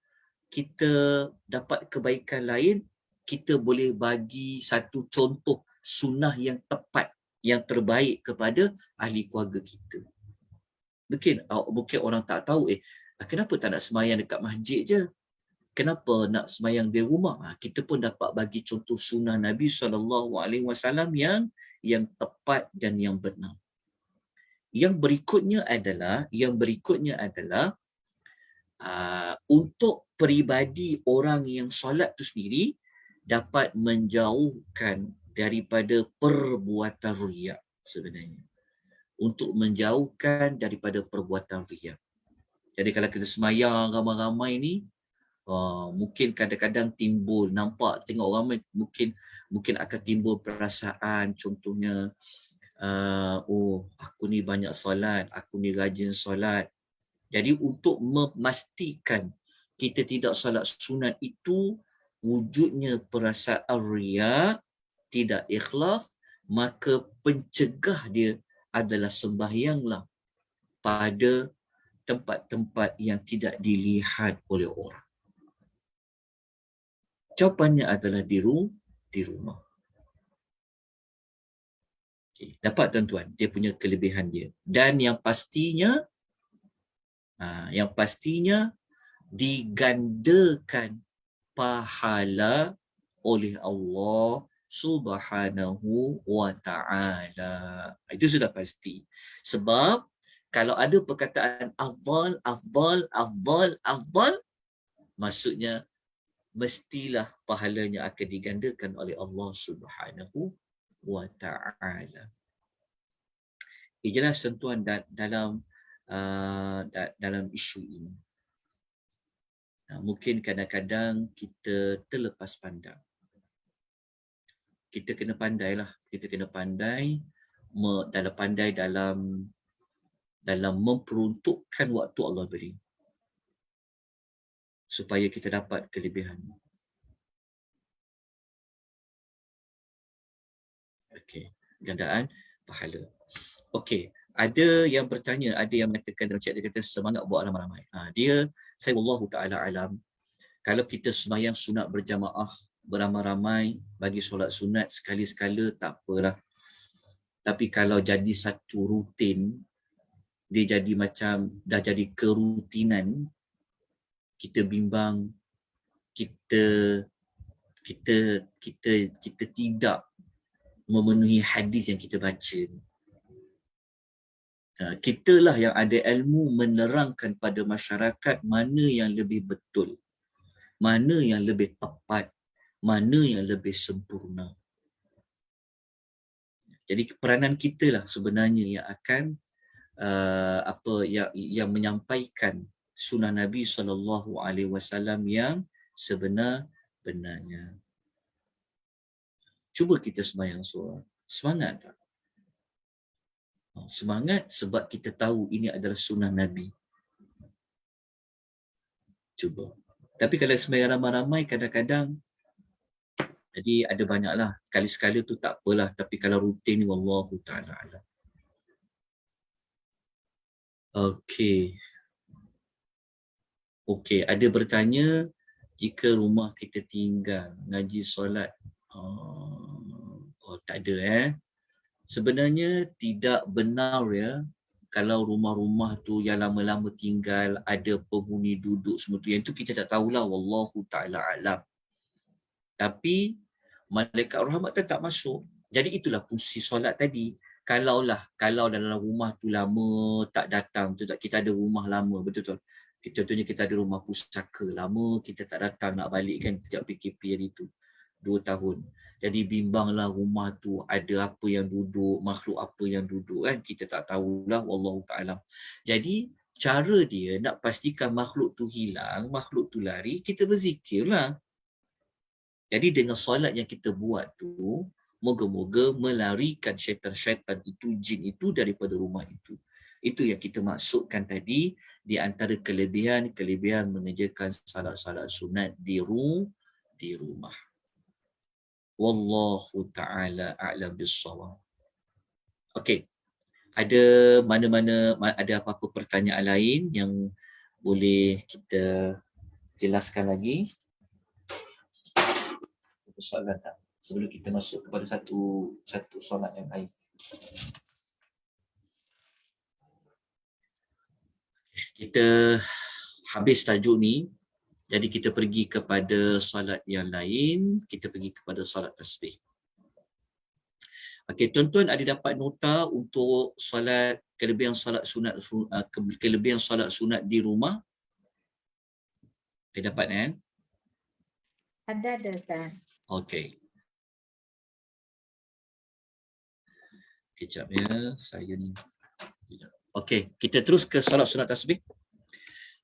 kita dapat kebaikan lain, kita boleh bagi satu contoh sunnah yang tepat, yang terbaik kepada ahli keluarga kita. Mungkin orang tak tahu, kenapa tak nak semayang dekat masjid je? Kenapa nak semayang di rumah? Kita pun dapat bagi contoh sunnah Nabi SAW yang tepat dan yang benar. Yang berikutnya adalah untuk peribadi orang yang solat tu sendiri dapat menjauhkan daripada perbuatan riya sebenarnya. Untuk menjauhkan daripada perbuatan riya. Jadi kalau kita semayang ramai-ramai ni, mungkin kadang-kadang timbul, nampak, tengok orang ramai, mungkin akan timbul perasaan, contohnya, aku ni banyak solat, aku ni rajin solat. Jadi untuk memastikan kita tidak solat sunat itu wujudnya perasaan riya, tidak ikhlas, maka pencegah dia adalah sembahyanglah pada tempat-tempat yang tidak dilihat oleh orang. Jawapannya adalah di rumah. Okay. Dapat tuan-tuan, dia punya kelebihan dia. Dan yang pastinya digandakan pahala oleh Allah Subhanahu wa ta'ala. Itu sudah pasti. Sebab kalau ada perkataan afdal, maksudnya mestilah pahalanya akan digandakan oleh Allah Subhanahu wa Ta'ala. Jelas tuan dalam dalam isu ini. Mungkin kadang-kadang kita terlepas pandang. Kita kena pandailah, kita kena pandai dalam memperuntukkan waktu Allah beri supaya kita dapat kelebihan. Okey, gandaan pahala. Okey, ada yang bertanya, ada yang mengatakan dalam chat, dia kata semangat buat ramai-ramai. Saya wallahu ta'ala alam, kalau kita sembahyang sunat berjamaah beramai-ramai bagi solat sunat sekali-sekala tak apalah. Tapi kalau jadi satu rutin, dia jadi macam dah jadi kerutinan, kita bimbang, kita tidak memenuhi hadis yang kita baca. Kitalah yang ada ilmu menerangkan pada masyarakat mana yang lebih betul, mana yang lebih tepat, mana yang lebih sempurna. Jadi peranan kita lah sebenarnya yang akan yang menyampaikan sunnah Nabi SAW yang sebenar-benarnya. Cuba kita sembahyang solat. Semangat tak? Semangat sebab kita tahu ini adalah sunnah Nabi. Cuba. Tapi kalau sembahyang ramai-ramai, kadang-kadang jadi ada banyaklah. Sekali-sekala tu tak apalah. Tapi kalau rutin ni, wallahu ta'ala alam. Okey. Okey, ada bertanya, jika rumah kita tinggal, ngaji solat. Tak ada Sebenarnya tidak benar kalau rumah-rumah tu yang lama-lama tinggal, ada penghuni duduk semua tu. Yang tu kita tak tahulah, wallahu ta'ala alam. Tapi malaikat rahmat tak masuk. Jadi itulah fungsi solat tadi. Kalau dalam rumah tu lama tak datang, betul tak? Kita ada rumah lama, betul-betul. Contohnya kita ada rumah pusaka lama, kita tak datang nak balik kan sejak PKP hari tu. 2 tahun. Jadi bimbanglah rumah tu ada apa yang duduk, makhluk apa yang duduk kan. Kita tak tahulah, wallahu ta'ala. Jadi cara dia nak pastikan makhluk tu hilang, makhluk tu lari, kita berzikirlah. Jadi dengan solat yang kita buat tu, moga-moga melarikan syaitan-syaitan itu, jin itu daripada rumah itu. Itu yang kita maksudkan tadi, di antara kelebihan mengerjakan salat-salat sunat di rumah. Wallahu ta'ala a'lam bissawab. Okey. Ada apa-apa pertanyaan lain yang boleh kita jelaskan lagi? Soalan tak? Sebelum kita masuk kepada satu solat yang lain. Kita habis tajuk ni, jadi kita pergi kepada solat yang lain, kita pergi kepada solat tasbih. Okey, tuan-tuan ada dapat nota untuk solat kelebihan solat sunat di rumah? Ada dapat kan? Ada Ustaz. Okey. Kejap ya, saya ni. Okey, kita terus ke solat sunat tasbih.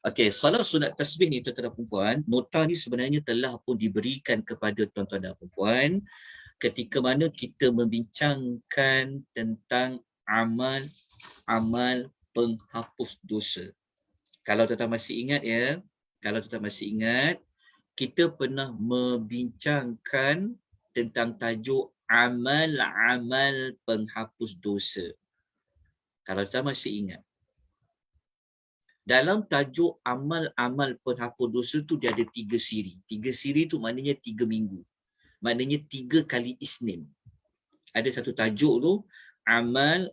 Okey, solat sunat tasbih ni tuan-tuan dan puan-puan, nota ni sebenarnya telah pun diberikan kepada tuan-tuan dan puan-puan ketika mana kita membincangkan tentang amal penghapus dosa. Kalau tuan-tuan masih ingat kita pernah membincangkan tentang tajuk amal penghapus dosa. Kalau tuan masih ingat. Dalam tajuk amal penghapus dosa tu dia ada 3 siri. 3 siri tu maknanya 3 minggu. Maknanya 3 kali Isnin. Ada satu tajuk tu, amal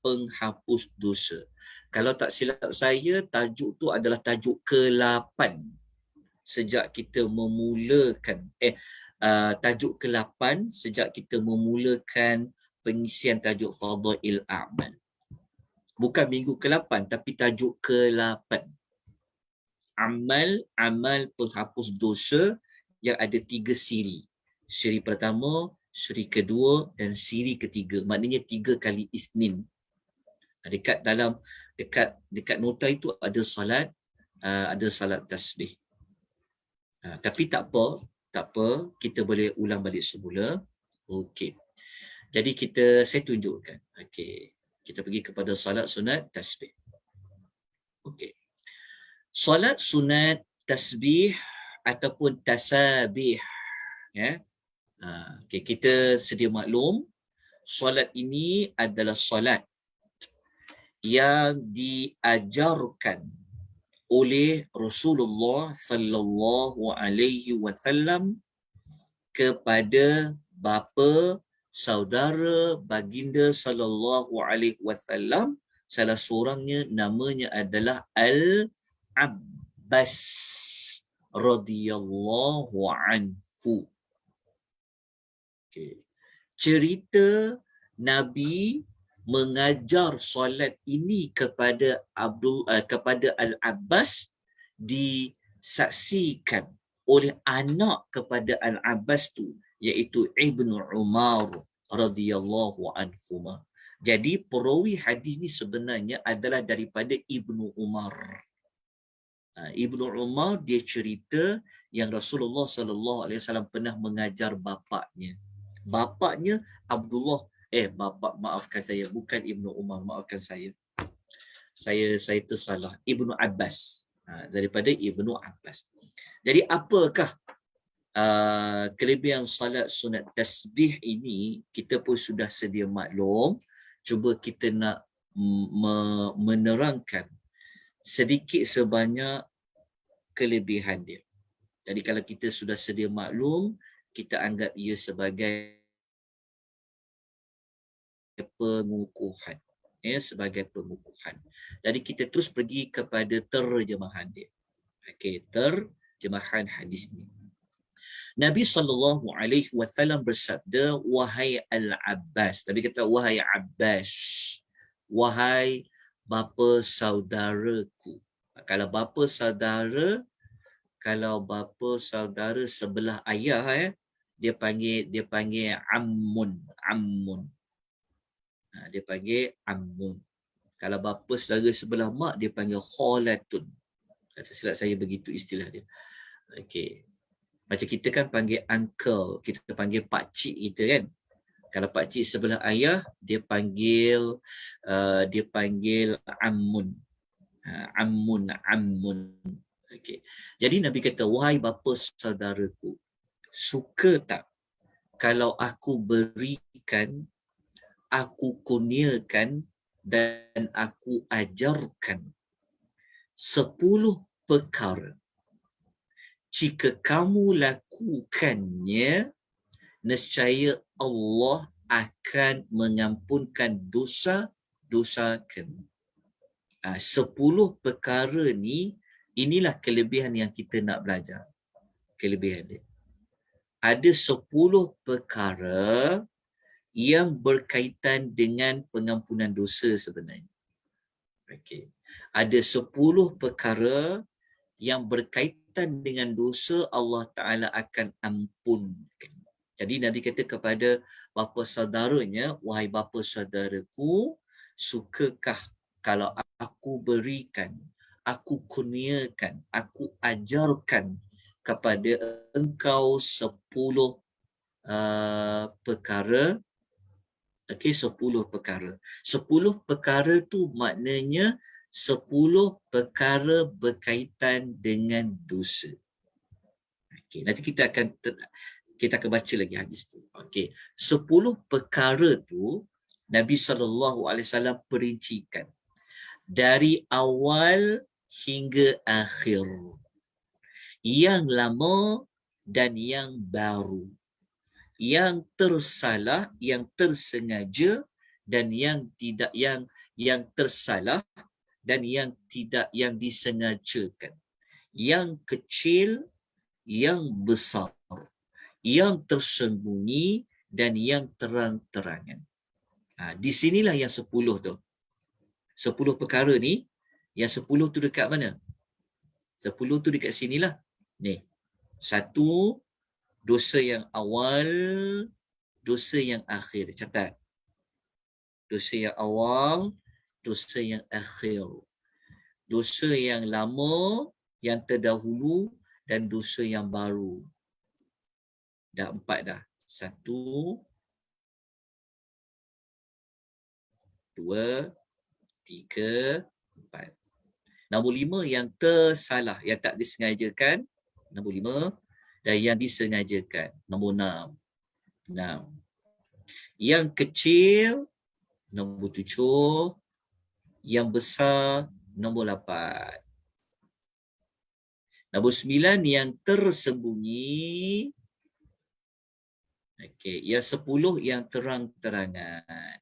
penghapus dosa. Kalau tak silap saya, tajuk tu adalah tajuk ke-8. Sejak kita memulakan tajuk ke-8 sejak kita memulakan pengisian tajuk Fadail A'mal. Bukan minggu ke-8 tapi tajuk ke-8. amal penghapus dosa yang ada 3 siri. Siri pertama, siri kedua dan siri ketiga. Maknanya 3 kali isnin. Dekat dalam dekat nota itu ada salat tasbih. Tapi tak apa, kita boleh ulang balik semula. Okey. Jadi saya tunjukkan. Okey. Kita pergi kepada salat sunat tasbih. Okey. Salat sunat tasbih ataupun tasabih, ya. Okay, kita sedia maklum solat ini adalah solat yang diajarkan oleh Rasulullah sallallahu alaihi wasallam kepada bapa saudara baginda sallallahu alaihi wasallam, salah seorangnya namanya adalah Al-Abbas radhiyallahu anhu. Okay. Cerita Nabi mengajar solat ini kepada kepada Al-Abbas disaksikan oleh anak kepada Al-Abbas tu, iaitu Ibnu Umar radhiyallahu anhuma. Jadi perawi hadis ni sebenarnya adalah daripada Ibnu Umar. Ibnu Umar dia cerita yang Rasulullah sallallahu alaihi wasallam pernah mengajar bapaknya. Bapaknya Abdullah, maafkan saya, bukan Ibnu Umar, maafkan saya. Saya tersalah. Ibnu Abbas. Daripada Ibnu Abbas. Jadi apakah kelebihan salat sunat tasbih ini? Kita pun sudah sedia maklum. Cuba kita nak menerangkan sedikit sebanyak kelebihan dia. Jadi kalau kita sudah sedia maklum, kita anggap ia sebagai pengukuhan. Sebagai pengukuhan. Jadi kita terus pergi kepada terjemahan dia. Okey, terjemahan hadis ni. Nabi SAW bersabda, wahai Al-Abbas. Nabi kata, wahai Abbas. Wahai bapa saudaraku. Kalau bapa saudara sebelah ayah, dia panggil ammun. Dia panggil ammun. Kalau bapa saudara sebelah mak, dia panggil khalatun. Kata silap saya begitu istilah dia. Okey. Macam kita kan panggil uncle, kita panggil pakcik kita kan. Kalau pakcik sebelah ayah, dia panggil ammun. Ammun. Okey. Jadi Nabi kata, wahai bapa saudaraku, suka tak kalau aku berikan, aku kurniakan dan aku ajarkan 10 perkara. Jika kamu lakukannya, nescaya Allah akan mengampunkan dosa kamu. 10 perkara ni, inilah kelebihan yang kita nak belajar. Kelebihan dia. Ada 10 perkara yang berkaitan dengan pengampunan dosa sebenarnya. Okey. Ada 10 perkara yang berkaitan dengan dosa Allah Ta'ala akan ampunkan. Jadi Nabi kata kepada bapa saudaranya, wahai bapa saudaraku, sukakah kalau aku berikan, aku kurniakan, aku ajarkan kepada engkau 10 perkara. Okey, 10 perkara. 10 perkara tu maknanya 10 perkara berkaitan dengan dosa. Okey, nanti kita akan baca lagi hadis tu. Okey, 10 perkara tu Nabi SAW perincikan dari awal hingga akhir. Yang lama dan yang baru. Yang tersalah, yang tersengaja dan yang tidak, yang tersalah dan yang tidak, yang disengajakan. Yang kecil, yang besar, yang tersembunyi dan yang terang-terangan. Di sinilah yang 10 tu. 10 perkara ni, yang 10 tu dekat mana? 10 tu dekat sinilah. Ni. 1 dosa yang awal, dosa yang akhir. Catat. Dosa yang awal, dosa yang akhir. Dosa yang lama, yang terdahulu dan dosa yang baru. Dah 4 dah. 1, 2, 3, 4. Nombor 5 yang tersalah, yang tak disengajakan. Nombor 5. Dan yang disengajakan. Nombor 6. Yang kecil, nombor 7. Yang besar, nombor 8. Nombor 9 yang tersembunyi. Okey, yang 10 yang terang-terangan.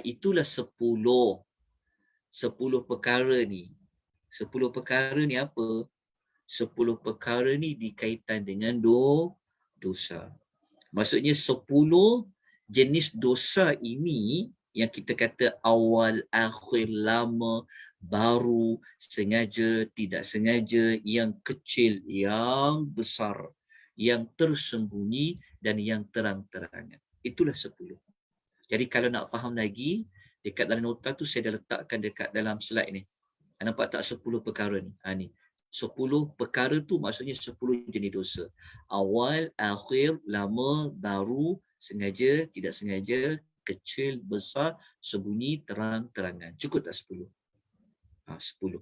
Itulah 10 perkara ni. 10 perkara ni apa? 10 perkara ni berkaitan dengan dosa. Maksudnya 10 jenis dosa ini yang kita kata awal, akhir, lama, baru, sengaja, tidak sengaja, yang kecil, yang besar, yang tersembunyi dan yang terang-terangan. Itulah 10. Jadi kalau nak faham lagi, dekat dalam nota tu saya dah letakkan dekat dalam slide ni. Nampak tak 10 perkara ni? Ni. 10 perkara tu maksudnya 10 jenis dosa. Awal, akhir, lama, baru, sengaja, tidak sengaja, kecil, besar, sembunyi, terang-terangan. Cukup tak 10? 10.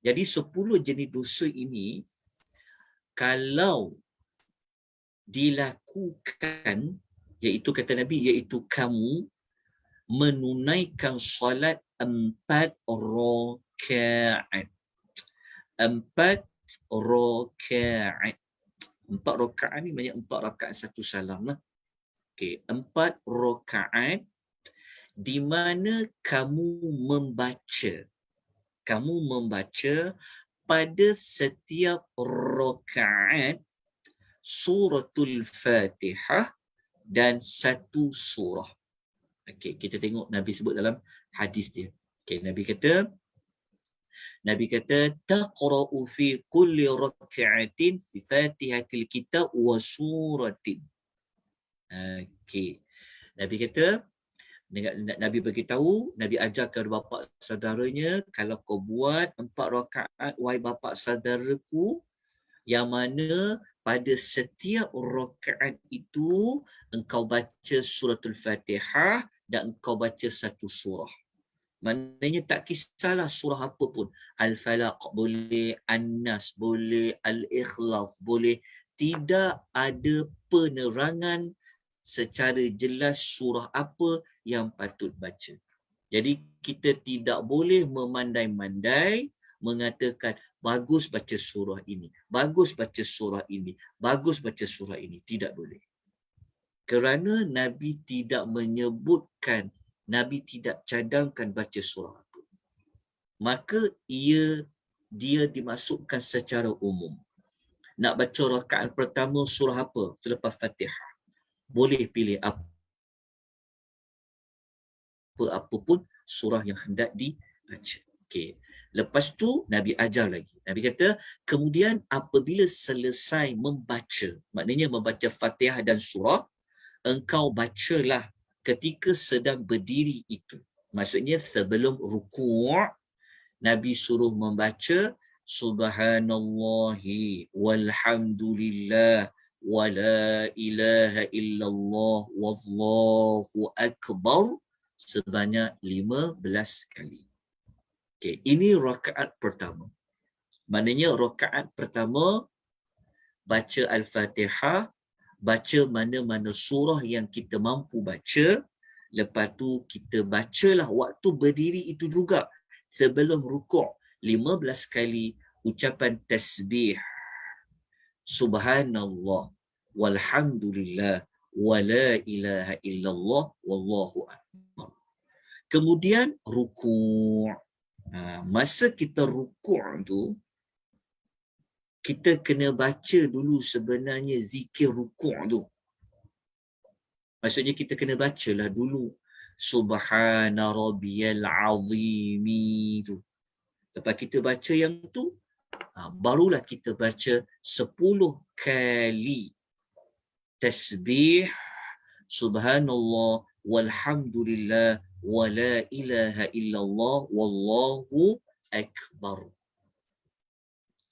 Jadi 10 jenis dosa ini, kalau dilakukan, iaitu kata Nabi, iaitu kamu menunaikan solat 4 rakaat. 4 rakaat. 4 rakaat ni banyak 4 rakaat 1 salam lah. Okey, 4 rakaat di mana kamu membaca pada setiap rakaat suratul Fatihah dan 1 surah. Okey, kita tengok Nabi sebut dalam hadis dia. Okey, Nabi kata taqra'u fi kulli rak'atin fi Fatihatil Kitab wa suratin. Okey. Nabi kata, Nabi beritahu, Nabi ajarkan bapa saudaranya, kalau kau buat 4 rakaat wahai bapa saudaraku, yang mana pada setiap rakaat itu engkau baca suratul Fatihah dan engkau baca 1 surah. Maknanya tak kisahlah surah apa pun. Al-Falaq boleh, An-Nas boleh, Al-Ikhlas boleh. Tidak ada penerangan secara jelas surah apa yang patut baca. Jadi kita tidak boleh memandai-mandai mengatakan bagus baca surah ini, bagus baca surah ini, bagus baca surah ini. Tidak boleh. Kerana Nabi tidak menyebutkan, Nabi tidak cadangkan baca surah apa. Maka dia dimasukkan secara umum. Nak baca rakaat pertama surah apa selepas Fatihah? Boleh pilih apa pun surah yang hendak dibaca. Okey. Lepas tu Nabi ajar lagi. Nabi kata, kemudian apabila selesai membaca, maknanya membaca Fatihah dan surah, engkau bacalah ketika sedang berdiri itu. Maksudnya sebelum rukuk, Nabi suruh membaca Subhanallahi walhamdulillah wa la ilaha illallah wallahu akbar sebanyak 15 kali. Okey, ini rakaat pertama. Maknanya rakaat pertama baca Al-Fatihah, baca mana-mana surah yang kita mampu baca. Lepas tu kita bacalah waktu berdiri itu juga sebelum rukuk 15 kali ucapan tasbih. Subhanallah walhamdulillah wa la ilaha illallah wallahu akbar. Kemudian rukuk. Masa kita rukuk tu, kita kena baca dulu sebenarnya zikir rukuk tu. Maksudnya kita kena bacalah dulu Subhana rabbiyal azimi tu. Lepas kita baca yang tu, barulah kita baca 10 kali tasbih subhanallah walhamdulillah wala ilaha illallah wallahu akbar.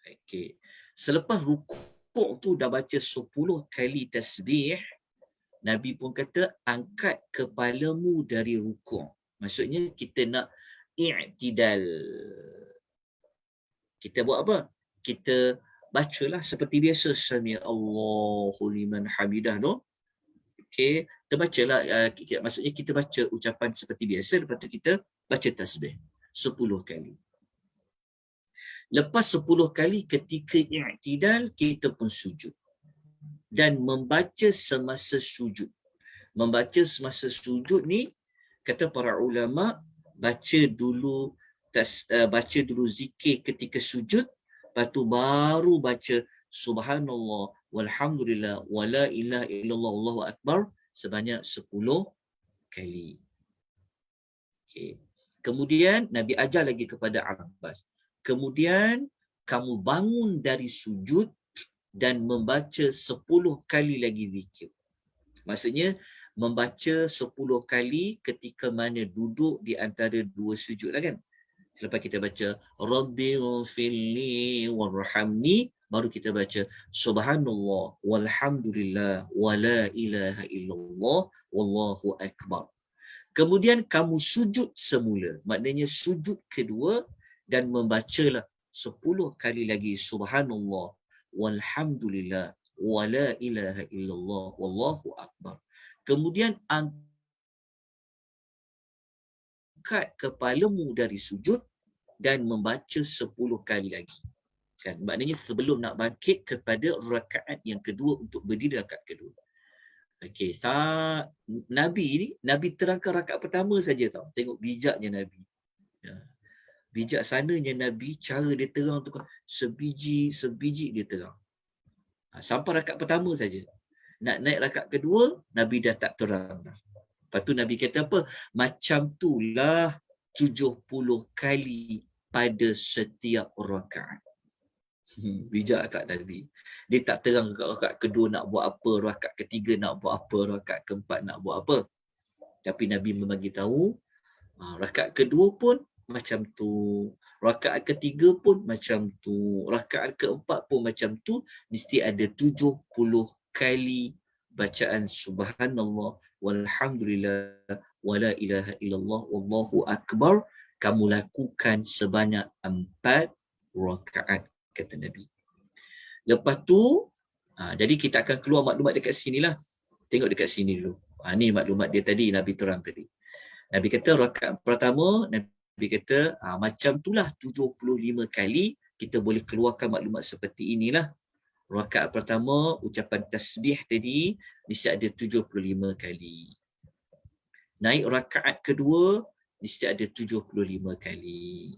Okey. Selepas rukuk tu dah baca 10 kali tasbih, Nabi pun kata angkat kepalamu dari rukuk. Maksudnya kita nak i'tidal. Kita buat apa? Kita bacalah seperti biasa, sami Allahu liman hamidah tu. Okey, kita bacalah maksudnya kita baca ucapan seperti biasa, lepas tu kita baca tasbih 10 kali. Lepas 10 kali ketika i'tidal kita pun sujud. Dan membaca semasa sujud. Membaca semasa sujud ni kata para ulama baca dulu zikir ketika sujud, lepas tu baru baca subhanallah walhamdulillah wala ilaha illallah wallahu akbar sebanyak 10 kali. Okey. Kemudian Nabi ajar lagi kepada Abbas. Kemudian kamu bangun dari sujud dan membaca 10 kali lagi zikir. Maksudnya membaca 10 kali ketika mana duduk di antara dua sujud lah kan. Selepas kita baca Rabbighfirli warhamni, baru kita baca subhanallah walhamdulillah wala ilaha illallah wallahu akbar. Kemudian kamu sujud semula, maknanya sujud kedua dan membacalah 10 kali lagi subhanallah walhamdulillah wala ilaha illallah wallahu akbar. Kemudian angkat kepalamu dari sujud dan membaca 10 kali lagi. Kan? Maknanya sebelum nak bangkit kepada rakaat yang kedua untuk berdiri rakaat kedua. Okey, Nabi terangkan rakaat pertama saja tau. Tengok bijaknya Nabi. Ya. Bijaksananya Nabi, cara dia terang tu sebiji dia terang. Sampai rakaat pertama saja. Nak naik rakaat kedua, Nabi dah tak terang dah. Lepas tu Nabi kata apa? Macam itulah 70 kali pada setiap rakaat. Bijak kat Nabi. Dia tak terang rakaat kedua nak buat apa, rakaat ketiga nak buat apa, rakaat keempat nak buat apa. Tapi Nabi membagi tahu, rakaat kedua pun macam tu, rakaat ketiga pun macam tu, rakaat keempat pun macam tu, mesti ada 70 kali bacaan subhanallah walhamdulillah wala ilaha illallah wallahu akbar. Kamu lakukan sebanyak 4 rakaat, kata Nabi. Lepas tu jadi kita akan keluar maklumat dekat sini lah. Tengok dekat sini dulu. Ni maklumat dia tadi, Nabi terang tadi. Nabi kata rakaat pertama, Nabi kata macam itulah 75 kali kita boleh keluarkan maklumat seperti inilah. Rakaat pertama ucapan tasbih tadi mesti ada 75 kali. Naik rakaat kedua mesti ada 75 kali.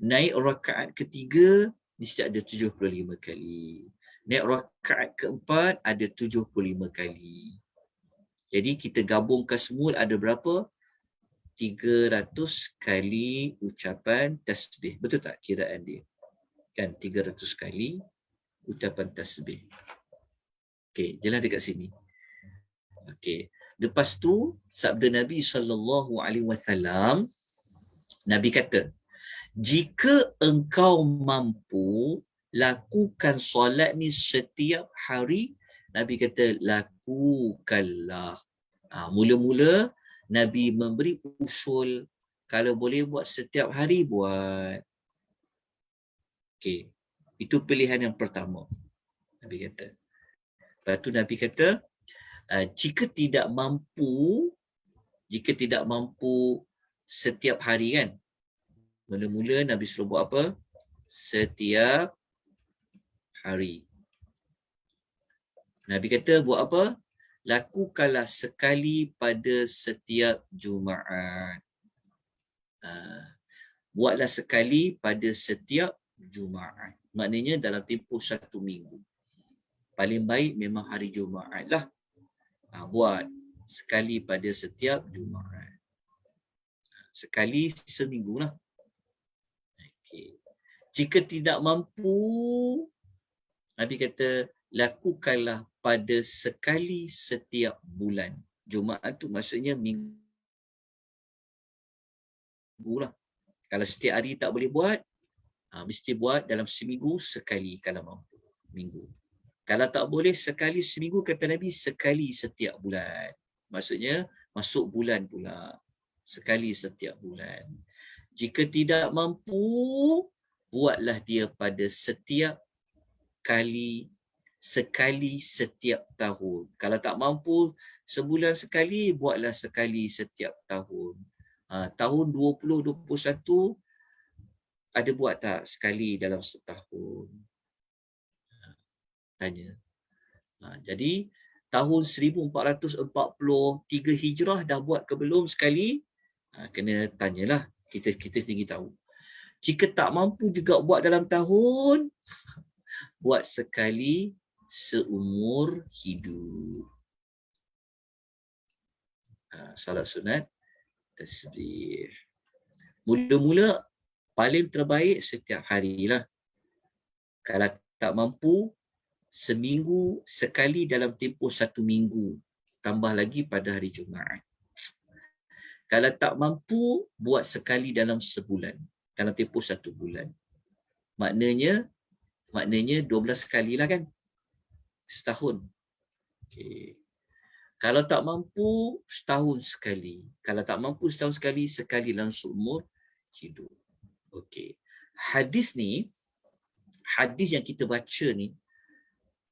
Naik rakaat ketiga mesti ada 75 kali. Naik rakaat keempat ada 75 kali. Jadi kita gabungkan semua ada berapa? 300 kali ucapan tasbih. Betul tak kiraan dia? Kan 300 kali ucapan tasbih. Okey, jalan dekat sini. Okey. Lepas tu sabda Nabi SAW, Nabi kata, jika engkau mampu lakukan solat ni setiap hari, Nabi kata lakukanlah. Mula-mula Nabi memberi usul, kalau boleh buat setiap hari buat. Okey. Itu pilihan yang pertama. Nabi kata. Lepas tu Nabi kata, jika tidak mampu setiap hari kan, mula-mula Nabi suruh buat apa? Setiap hari. Nabi kata buat apa? Lakukanlah sekali pada setiap Jumaat. Buatlah sekali pada setiap Jumaat. Maknanya dalam tempoh 1 minggu. Paling baik memang hari Jumaat lah. Buat sekali pada setiap Jumaat. Sekali seminggu lah. Okay. Jika tidak mampu, Nabi kata, lakukanlah pada sekali setiap bulan. Jumaat tu maksudnya minggu lah. Kalau setiap hari tak boleh buat, mesti buat dalam seminggu sekali kalau mampu. Minggu. Kalau tak boleh sekali seminggu, kata Nabi, sekali setiap bulan. Maksudnya masuk bulan pula. Sekali setiap bulan. Jika tidak mampu, buatlah dia pada setiap sekali setiap tahun. Kalau tak mampu sebulan sekali, buatlah sekali setiap tahun. Tahun 2021 ada buat tak sekali dalam setahun? Tanya. Jadi tahun 1443 Hijrah dah buat ke belum sekali? Kena tanyalah. Kita sendiri tahu. Jika tak mampu juga buat dalam tahun, buat sekali seumur hidup. Salat sunat tasbih. Mula-mula paling terbaik setiap harilah. Kalau tak mampu, seminggu sekali dalam tempoh 1 minggu. Tambah lagi pada hari Jumaat. Kalau tak mampu, buat sekali dalam sebulan. Dalam tempoh 1 bulan. Maknanya 12 kali lah kan? Setahun. Okay. Kalau tak mampu, setahun sekali. Kalau tak mampu setahun sekali, sekali dalam seumur hidup. Okey. Hadis yang kita baca ni,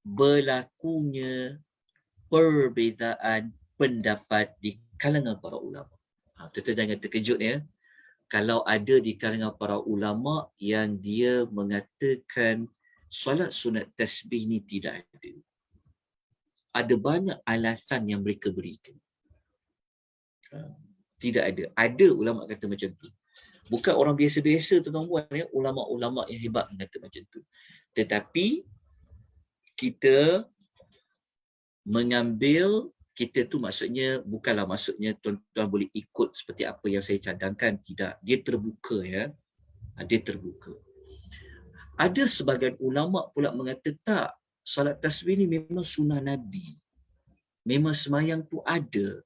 berlakunya perbezaan pendapat di kalangan para ulama. Kita jangan terkejut ya. Kalau ada di kalangan para ulama yang dia mengatakan solat sunat tasbih ni tidak ada. Ada banyak alasan yang mereka berikan. Tidak ada. Ada ulama kata macam tu. Bukan orang biasa-biasa tuan-tuan ya, ulama-ulama yang hebat kata macam tu. Tetapi kita mengambil, kita tu maksudnya bukanlah maksudnya tuan-tuan boleh ikut seperti apa yang saya cadangkan, tidak. Dia terbuka ya. Dia terbuka. Ada sebahagian ulama pula mengata tak, salat tasbih ni memang sunnah Nabi. Memang semayang tu ada.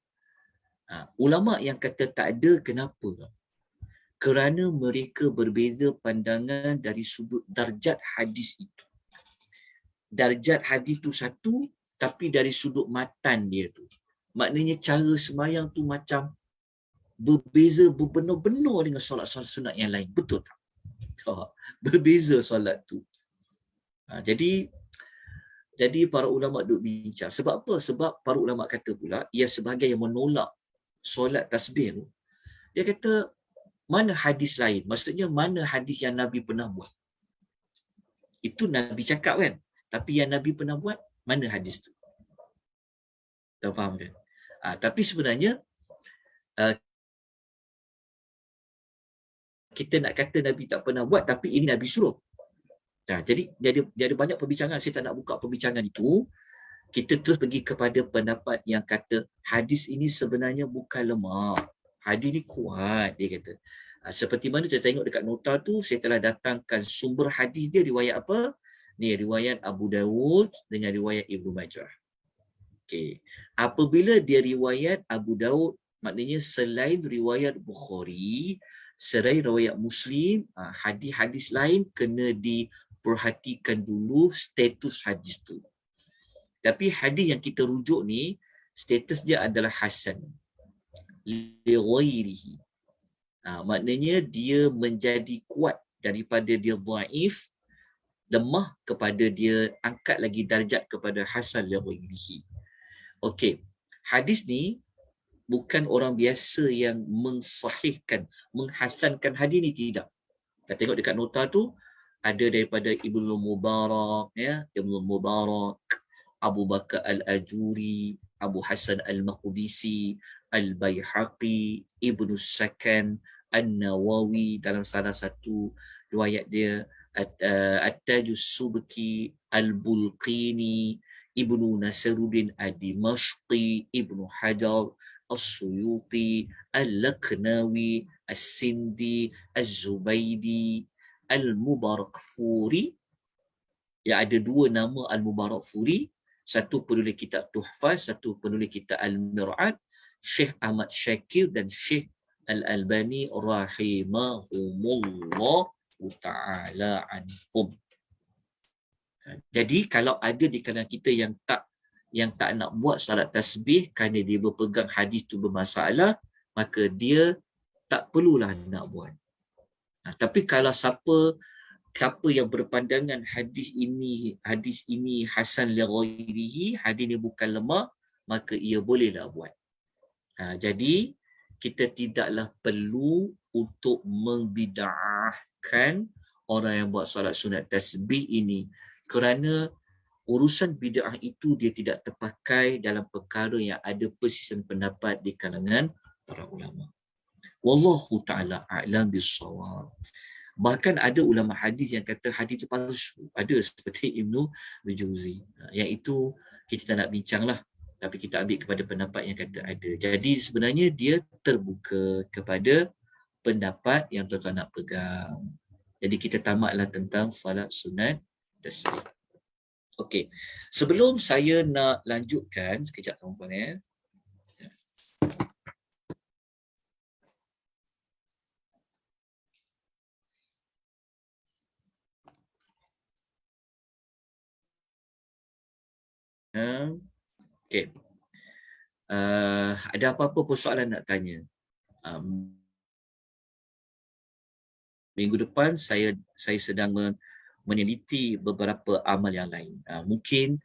Ulama yang kata tak ada, kenapa? Kerana mereka berbeza pandangan dari sudut darjat hadis itu. Darjat hadis tu satu, tapi dari sudut matan dia tu. Maknanya cara semayang tu macam berbeza, berbenar-benar dengan solat-solat sunat yang lain. Betul tak? Berbeza solat tu. Jadi para ulama duk bincang. Sebab apa? Sebab para ulama kata pula, ia sebagai yang menolak solat tasbih tu. Dia kata, mana hadis lain? Maksudnya mana hadis yang Nabi pernah buat? Itu Nabi cakap kan? Tapi yang Nabi pernah buat, mana hadis tu? Tak faham kan? Tapi sebenarnya, kita nak kata Nabi tak pernah buat, tapi ini Nabi suruh. Jadi banyak perbincangan, saya tak nak buka perbincangan itu. Kita terus pergi kepada pendapat yang kata hadis ini sebenarnya bukan lemah. Hadis ni kuat, dia kata. Seperti mana kita tengok dekat nota tu, saya telah datangkan sumber hadis dia, riwayat apa? Ni riwayat Abu Dawud dengan riwayat Ibnu Majah. Okey. Apabila dia riwayat Abu Dawud, maknanya selain riwayat Bukhari, selain riwayat Muslim, hadis-hadis lain kena diperhatikan dulu status hadis tu. Tapi hadis yang kita rujuk ni, status dia adalah hasan. Li ghairihi. Maknanya dia menjadi kuat daripada dia dhaif, lemah kepada dia angkat lagi darjat kepada hasan li ghairihi. Okey. Hadis ni bukan orang biasa yang mensahihkan, menghasankan hadis ni, tidak. Kita tengok dekat nota tu ada daripada Ibnu Mubarak ya, Ibnu Mubarak, Abu Bakar Al-Ajuri, Abu Hasan Al-Maqdisi, Al-Baihaqi, Ibnu Sakan, An-Nawawi dalam salah satu riwayat dia, At-Tajus Subki, Al-Bulqini, Ibnu Nasiruddin Ad-Dimashqi, Ibnu Hajar, As-Suyuti, Al-Laknawi, As-Sindi, Az-Zubaydi, Al-Mubarakfuri, yang ada dua nama Al-Mubarakfuri, satu penulis kitab Tuhfaz, satu penulis kitab Al-Mir'at, Syekh Ahmad Syakir dan Syekh Al-Albani rahimahumullahu ta'ala anhum. Jadi kalau ada di kalangan kita yang tak nak buat salat tasbih kerana dia berpegang hadis tu bermasalah, maka dia tak perlulah nak buat. Tapi kalau siapa yang berpandangan hadis ini hasan li ghairihi, hadis ini bukan lemah, maka ia bolehlah buat. Jadi kita tidaklah perlu untuk membid'ahkan orang yang buat solat sunat tasbih ini, kerana urusan bid'ah itu dia tidak terpakai dalam perkara yang ada persisian pendapat di kalangan para ulama. Wallahu ta'ala a'lam bis-shawab. Bahkan ada ulama hadis yang kata hadis itu palsu. Ada seperti Ibnu Al-Jauzi. Yang itu kita tak nak bincang lah. Tapi kita ambil kepada pendapat yang kata ada. Jadi sebenarnya dia terbuka kepada pendapat yang tuan-tuan nak pegang. Jadi kita tamatlah tentang salat sunat tasbih. Okey. Sebelum saya nak lanjutkan, sekejap tuan-tuan ya. Okey. Ada apa-apa persoalan nak tanya? Minggu depan saya sedang meneliti beberapa amal yang lain. Mungkin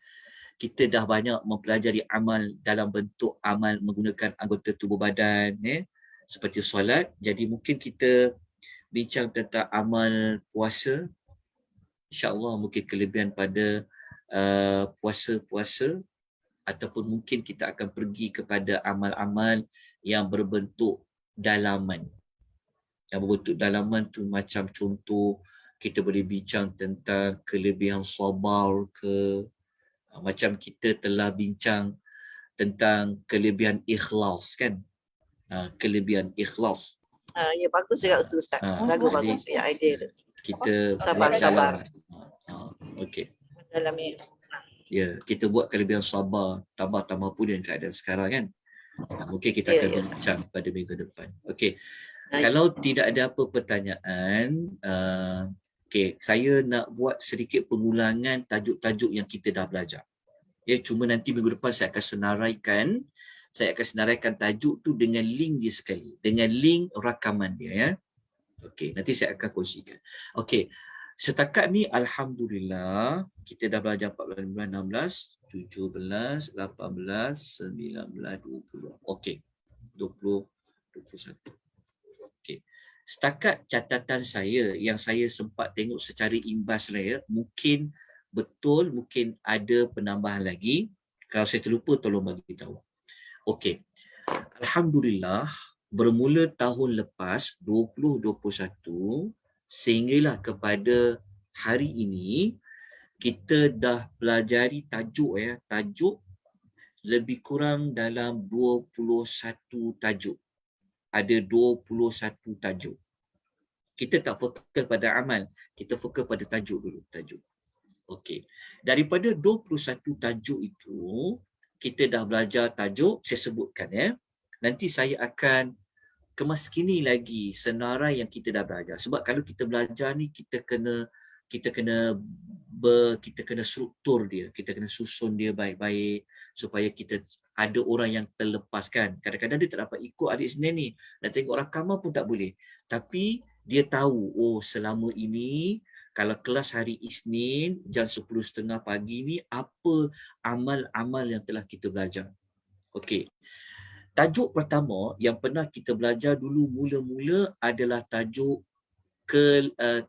kita dah banyak mempelajari amal dalam bentuk amal menggunakan anggota tubuh badan, seperti solat. Jadi mungkin kita bincang tentang amal puasa. InsyaAllah mungkin kelebihan pada puasa-puasa, ataupun mungkin kita akan pergi kepada amal-amal yang berbentuk dalaman. Yang berbentuk dalaman tu macam contoh, kita boleh bincang tentang kelebihan sabar ke, macam kita telah bincang tentang kelebihan ikhlas kan. Kelebihan ikhlas. Ya, bagus juga tu Ustaz. Lagu bagus ya, idea tu. Kita Sabar. Okey. Dalam ni. Ya, kita buat kelebihan sabar, tambah pun dengan keadaan sekarang kan. Mungkin kita akan bincang pada minggu depan. Okey. Kalau tidak ada apa pertanyaan, okey, saya nak buat sedikit pengulangan tajuk-tajuk yang kita dah belajar. Ya, cuma nanti minggu depan saya akan senaraikan tajuk tu dengan link dia sekali, dengan link rakaman dia ya. Okey, nanti saya akan kongsikan. Okey. Setakat ni alhamdulillah kita dah belajar 14, 16, 17, 18, 19, 20. Okey. 20, 21. Okey. Setakat catatan saya yang saya sempat tengok secara imbas lah ya, mungkin betul, mungkin ada penambahan lagi. Kalau saya terlupa tolong bagi tahu. Okey. Alhamdulillah bermula tahun lepas 2021 sehinggalah kepada hari ini kita dah pelajari tajuk ya, tajuk lebih kurang dalam 21 tajuk. Ada 21 tajuk. Kita tak fokus pada amal, kita fokus pada tajuk dulu, tajuk. Okey. Daripada 21 tajuk itu, kita dah belajar tajuk, saya sebutkan ya. Nanti saya akan kemas kini lagi senarai yang kita dah belajar. Sebab kalau kita belajar ni kita kena struktur dia, kita kena susun dia baik-baik supaya kita ada orang yang terlepaskan. Kadang-kadang dia tak dapat ikut hari Isnin ni, nak tengok rakaman pun tak boleh. Tapi dia tahu, oh selama ini kalau kelas hari Isnin jam 10.30 pagi ni apa amal-amal yang telah kita belajar. Okey. Tajuk pertama yang pernah kita belajar dulu mula-mula adalah tajuk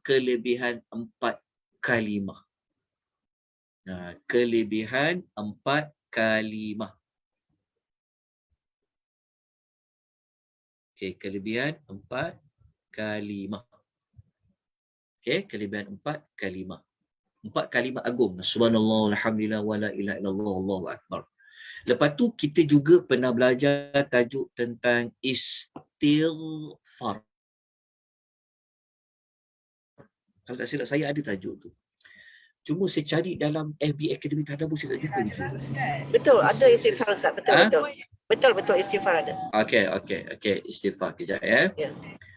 kelebihan 4 kalimah. Kelebihan 4 kalimah. Okey, kelebihan 4 kalimah. Okey, kelebihan 4 kalimah. 4 kalimah agung. Subhanallah, alhamdulillah, wala ilaha illallah, Allahu akbar. Lepas tu kita juga pernah belajar tajuk tentang istighfar. Kalau tak silap saya ada tajuk tu. Cuma saya cari dalam FB Academy Tadabbur saya tak jumpa gitu. Betul, ada istighfar Ustaz. Betul, Ha? betul. Betul istighfar ada. Okey. Istighfar kejap ya. Ya.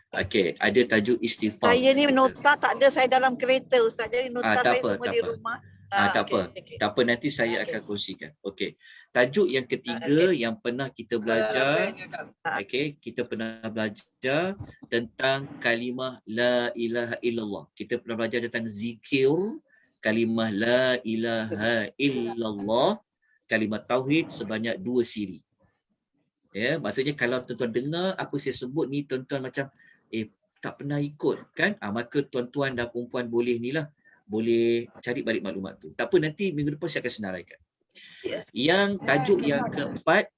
Okey, ada tajuk istighfar. Saya ni nota tak ada saya dalam kereta Ustaz. Jadi nota tak saya apa, semua tak di apa. rumah. Tak apa. okey. Tak apa, nanti saya akan kongsikan. Okey. Tajuk yang ketiga yang pernah kita belajar, okey, kita pernah belajar tentang kalimah la ilaha illallah. Kita pernah belajar tentang zikir kalimah la ilaha illallah, kalimah tauhid sebanyak 2 siri. Ya, maksudnya kalau tuan-tuan dengar apa saya sebut ni, tuan-tuan macam tak pernah ikut kan? Maka tuan-tuan dan perempuan boleh ni lah, boleh cari balik maklumat tu. Tak apa, nanti minggu depan saya akan senaraikan. Yang tajuk yang keempat,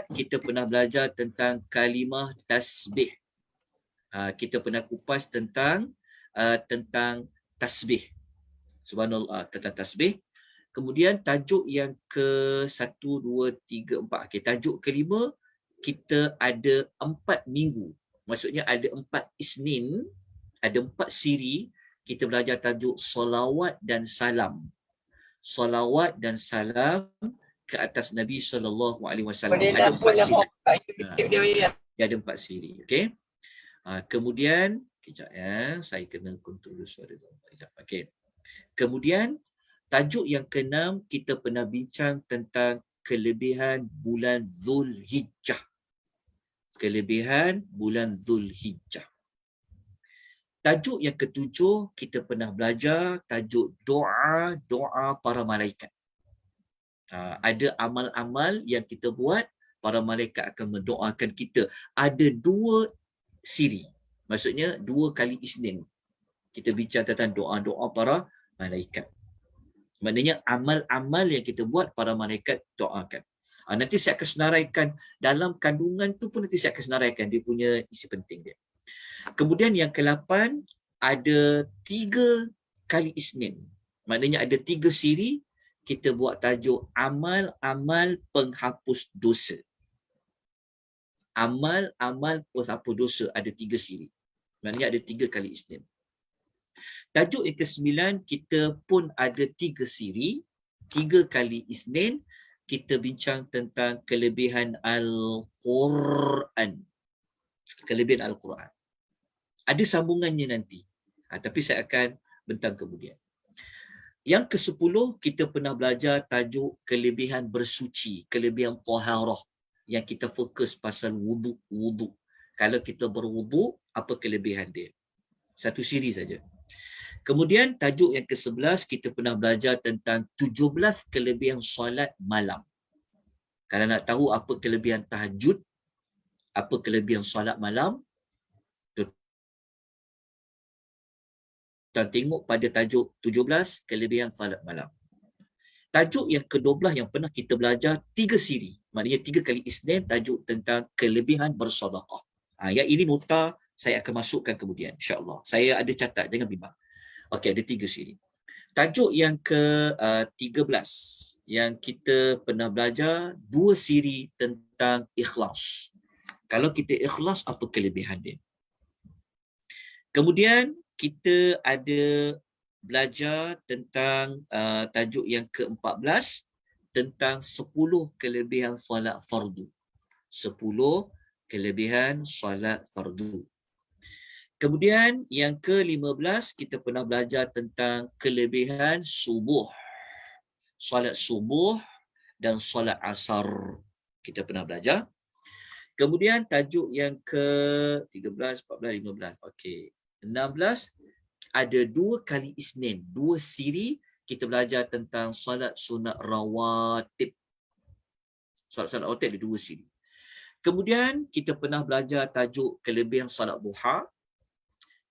kita pernah belajar tentang kalimah tasbih. Kita pernah kupas tentang tasbih. Subhanallah, tentang tasbih. Kemudian tajuk yang ke-1, 2, 3, 4. Okey, tajuk kelima, kita ada 4 minggu. Maksudnya ada 4 Isnin, ada 4 siri kita belajar tajuk solawat dan salam. Solawat dan salam ke atas Nabi SAW. Ada 4 siri. Ada 4 siri. Okey. Kemudian, kejap ya, saya kena kontrol suara. Kejap. Okey. Kemudian tajuk yang ke-6, kita pernah bincang tentang kelebihan bulan Zulhijjah. Kelebihan bulan Zulhijjah. Tajuk yang ke-7, kita pernah belajar tajuk doa para malaikat. Ada amal-amal yang kita buat, para malaikat akan mendoakan kita. Ada 2 siri. Maksudnya 2 kali Isnin. Kita bincang tentang doa-doa para malaikat. Maknanya amal-amal yang kita buat para malaikat doakan. Nanti saya akan senaraikan dalam kandungan tu pun, nanti saya akan senaraikan dia punya isi penting dia. Kemudian yang ke-8, ada 3 kali Isnin. Maknanya ada 3 siri kita buat tajuk amal-amal penghapus dosa. Amal-amal penghapus dosa ada 3 siri. Maknanya ada 3 kali Isnin. Tajuk yang ke-9, kita pun ada 3 siri, 3 kali Isnin, kita bincang tentang kelebihan Al-Quran. Kelebihan Al-Quran. Ada sambungannya nanti. Tapi saya akan bentang kemudian. Yang ke-10, kita pernah belajar tajuk kelebihan bersuci, kelebihan taharah, yang kita fokus pasal wudu. Kalau kita berwudu, apa kelebihan dia? 1 siri saja. Kemudian tajuk yang ke-11, kita pernah belajar tentang 17 kelebihan solat malam. Kalau nak tahu apa kelebihan tahajud, apa kelebihan solat malam, dan tengok pada tajuk 17 kelebihan solat malam. Tajuk yang ke-12 yang pernah kita belajar 3 siri. Maknanya 3 kali Isnin, tajuk tentang kelebihan bersedekah. Yang ini nota saya akan masukkan kemudian, insya-Allah. Saya ada catat, jangan bimbang. Okey, ada 3 siri. Tajuk yang ke-13 yang kita pernah belajar 2 siri tentang ikhlas. Kalau kita ikhlas, apa kelebihan dia? Kemudian kita ada belajar tentang tajuk yang ke-14 tentang 10 kelebihan solat fardu. 10 kelebihan solat fardu. Kemudian yang ke-15 kita pernah belajar tentang kelebihan subuh. Solat subuh dan solat asar. Kita pernah belajar. Kemudian tajuk yang ke-13, 14, 15. Okey. 16 ada 2 kali Isnin, 2 siri kita belajar tentang solat sunat rawatib. Solat sunat rawatib ada 2 siri. Kemudian kita pernah belajar tajuk kelebihan solat duha.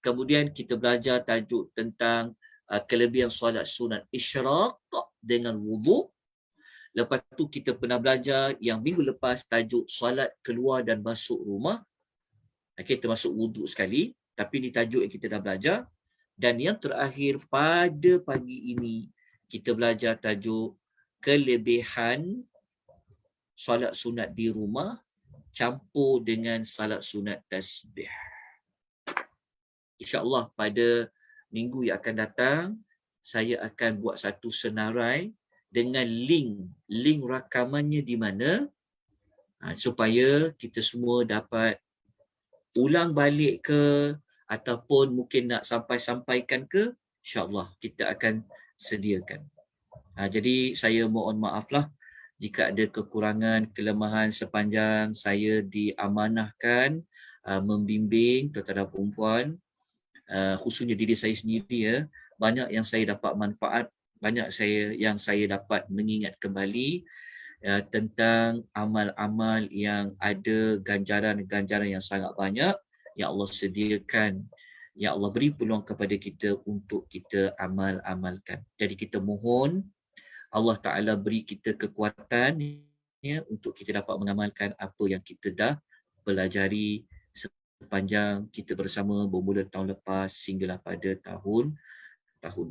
Kemudian kita belajar tajuk tentang kelebihan solat sunat isyraq dengan wudu. Lepas tu kita pernah belajar yang minggu lepas tajuk solat keluar dan masuk rumah. Okey, termasuk wudu sekali. Tapi ni tajuk yang kita dah belajar. Dan yang terakhir pada pagi ini, kita belajar tajuk kelebihan solat sunat di rumah campur dengan solat sunat tasbih. InsyaAllah pada minggu yang akan datang saya akan buat satu senarai dengan link rakamannya di mana, supaya kita semua dapat ulang balik ke ataupun mungkin nak sampaikan ke, insya-Allah kita akan sediakan. Jadi saya mohon maaflah jika ada kekurangan, kelemahan sepanjang saya diamanahkan membimbing tuan-tuan dan puan-puan, khususnya diri saya sendiri ya. Banyak yang saya dapat manfaat, banyak yang saya dapat mengingat kembali tentang amal-amal yang ada ganjaran-ganjaran yang sangat banyak yang Allah sediakan, yang Allah beri peluang kepada kita untuk kita amalkan. Jadi kita mohon Allah Ta'ala beri kita kekuatan ya, untuk kita dapat mengamalkan apa yang kita dah pelajari sepanjang kita bersama bermula tahun lepas sehinggalah pada tahun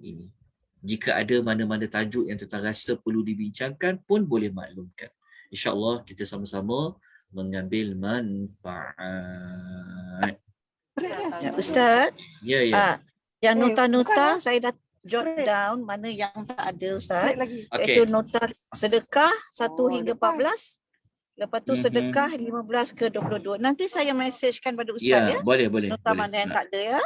ini. Jika ada mana-mana tajuk yang tuan rasa perlu dibincangkan pun boleh maklumkan. InsyaAllah kita sama-sama mengambil manfaat. Ya, Ustaz. Ya. Yang nota-nota saya dah jot down mana yang tak ada Ustaz. Okey. Iaitu nota sedekah 1 hingga 14. Lepas tu sedekah 15 ke 22. Nanti saya messagekan pada Ustaz ya. Boleh. Nota mana yang tak ada ya.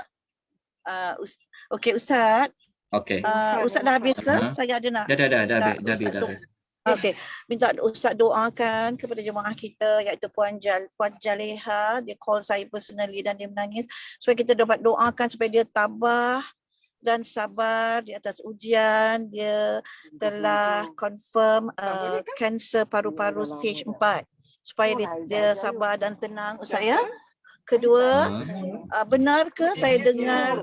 Okey Ustaz. Okey. Ustaz dah habis ke? Saya ada nak. Dah habis. Okey, minta Ustaz doakan kepada jemaah kita iaitu Puan Jaleha, dia call saya personally dan dia menangis supaya kita dapat doakan supaya dia tabah dan sabar di atas ujian. Dia telah confirm kanser paru-paru stage 4 supaya dia sabar dan tenang Ustaz ya. Kedua, benar ke saya dengar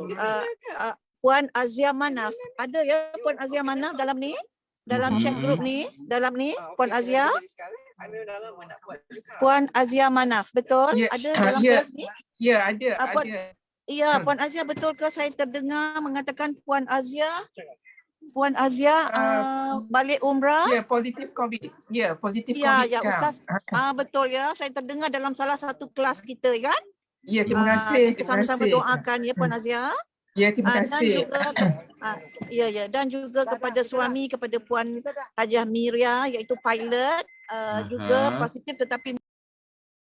Puan Azia Manaf, ada ya Puan Azia Manaf dalam ni? Dalam chat group ni, Puan Azia? Puan Azia Manaf, betul? Ada dalam kelas ni? Ya, ada. Ya, Puan Azia, betul ke saya terdengar mengatakan Puan Azia balik umrah? Ya, positif COVID. Ya, positif Ya, COVID ya sekarang. Ustaz. Betul ya, saya terdengar dalam salah satu kelas kita kan? Ya, terima kasih. Kita sama-sama doakan ya Puan Azia. Ya, terima kasih. Dan juga kepada suami, kepada Puan Hajah Miria iaitu pilot juga positif tetapi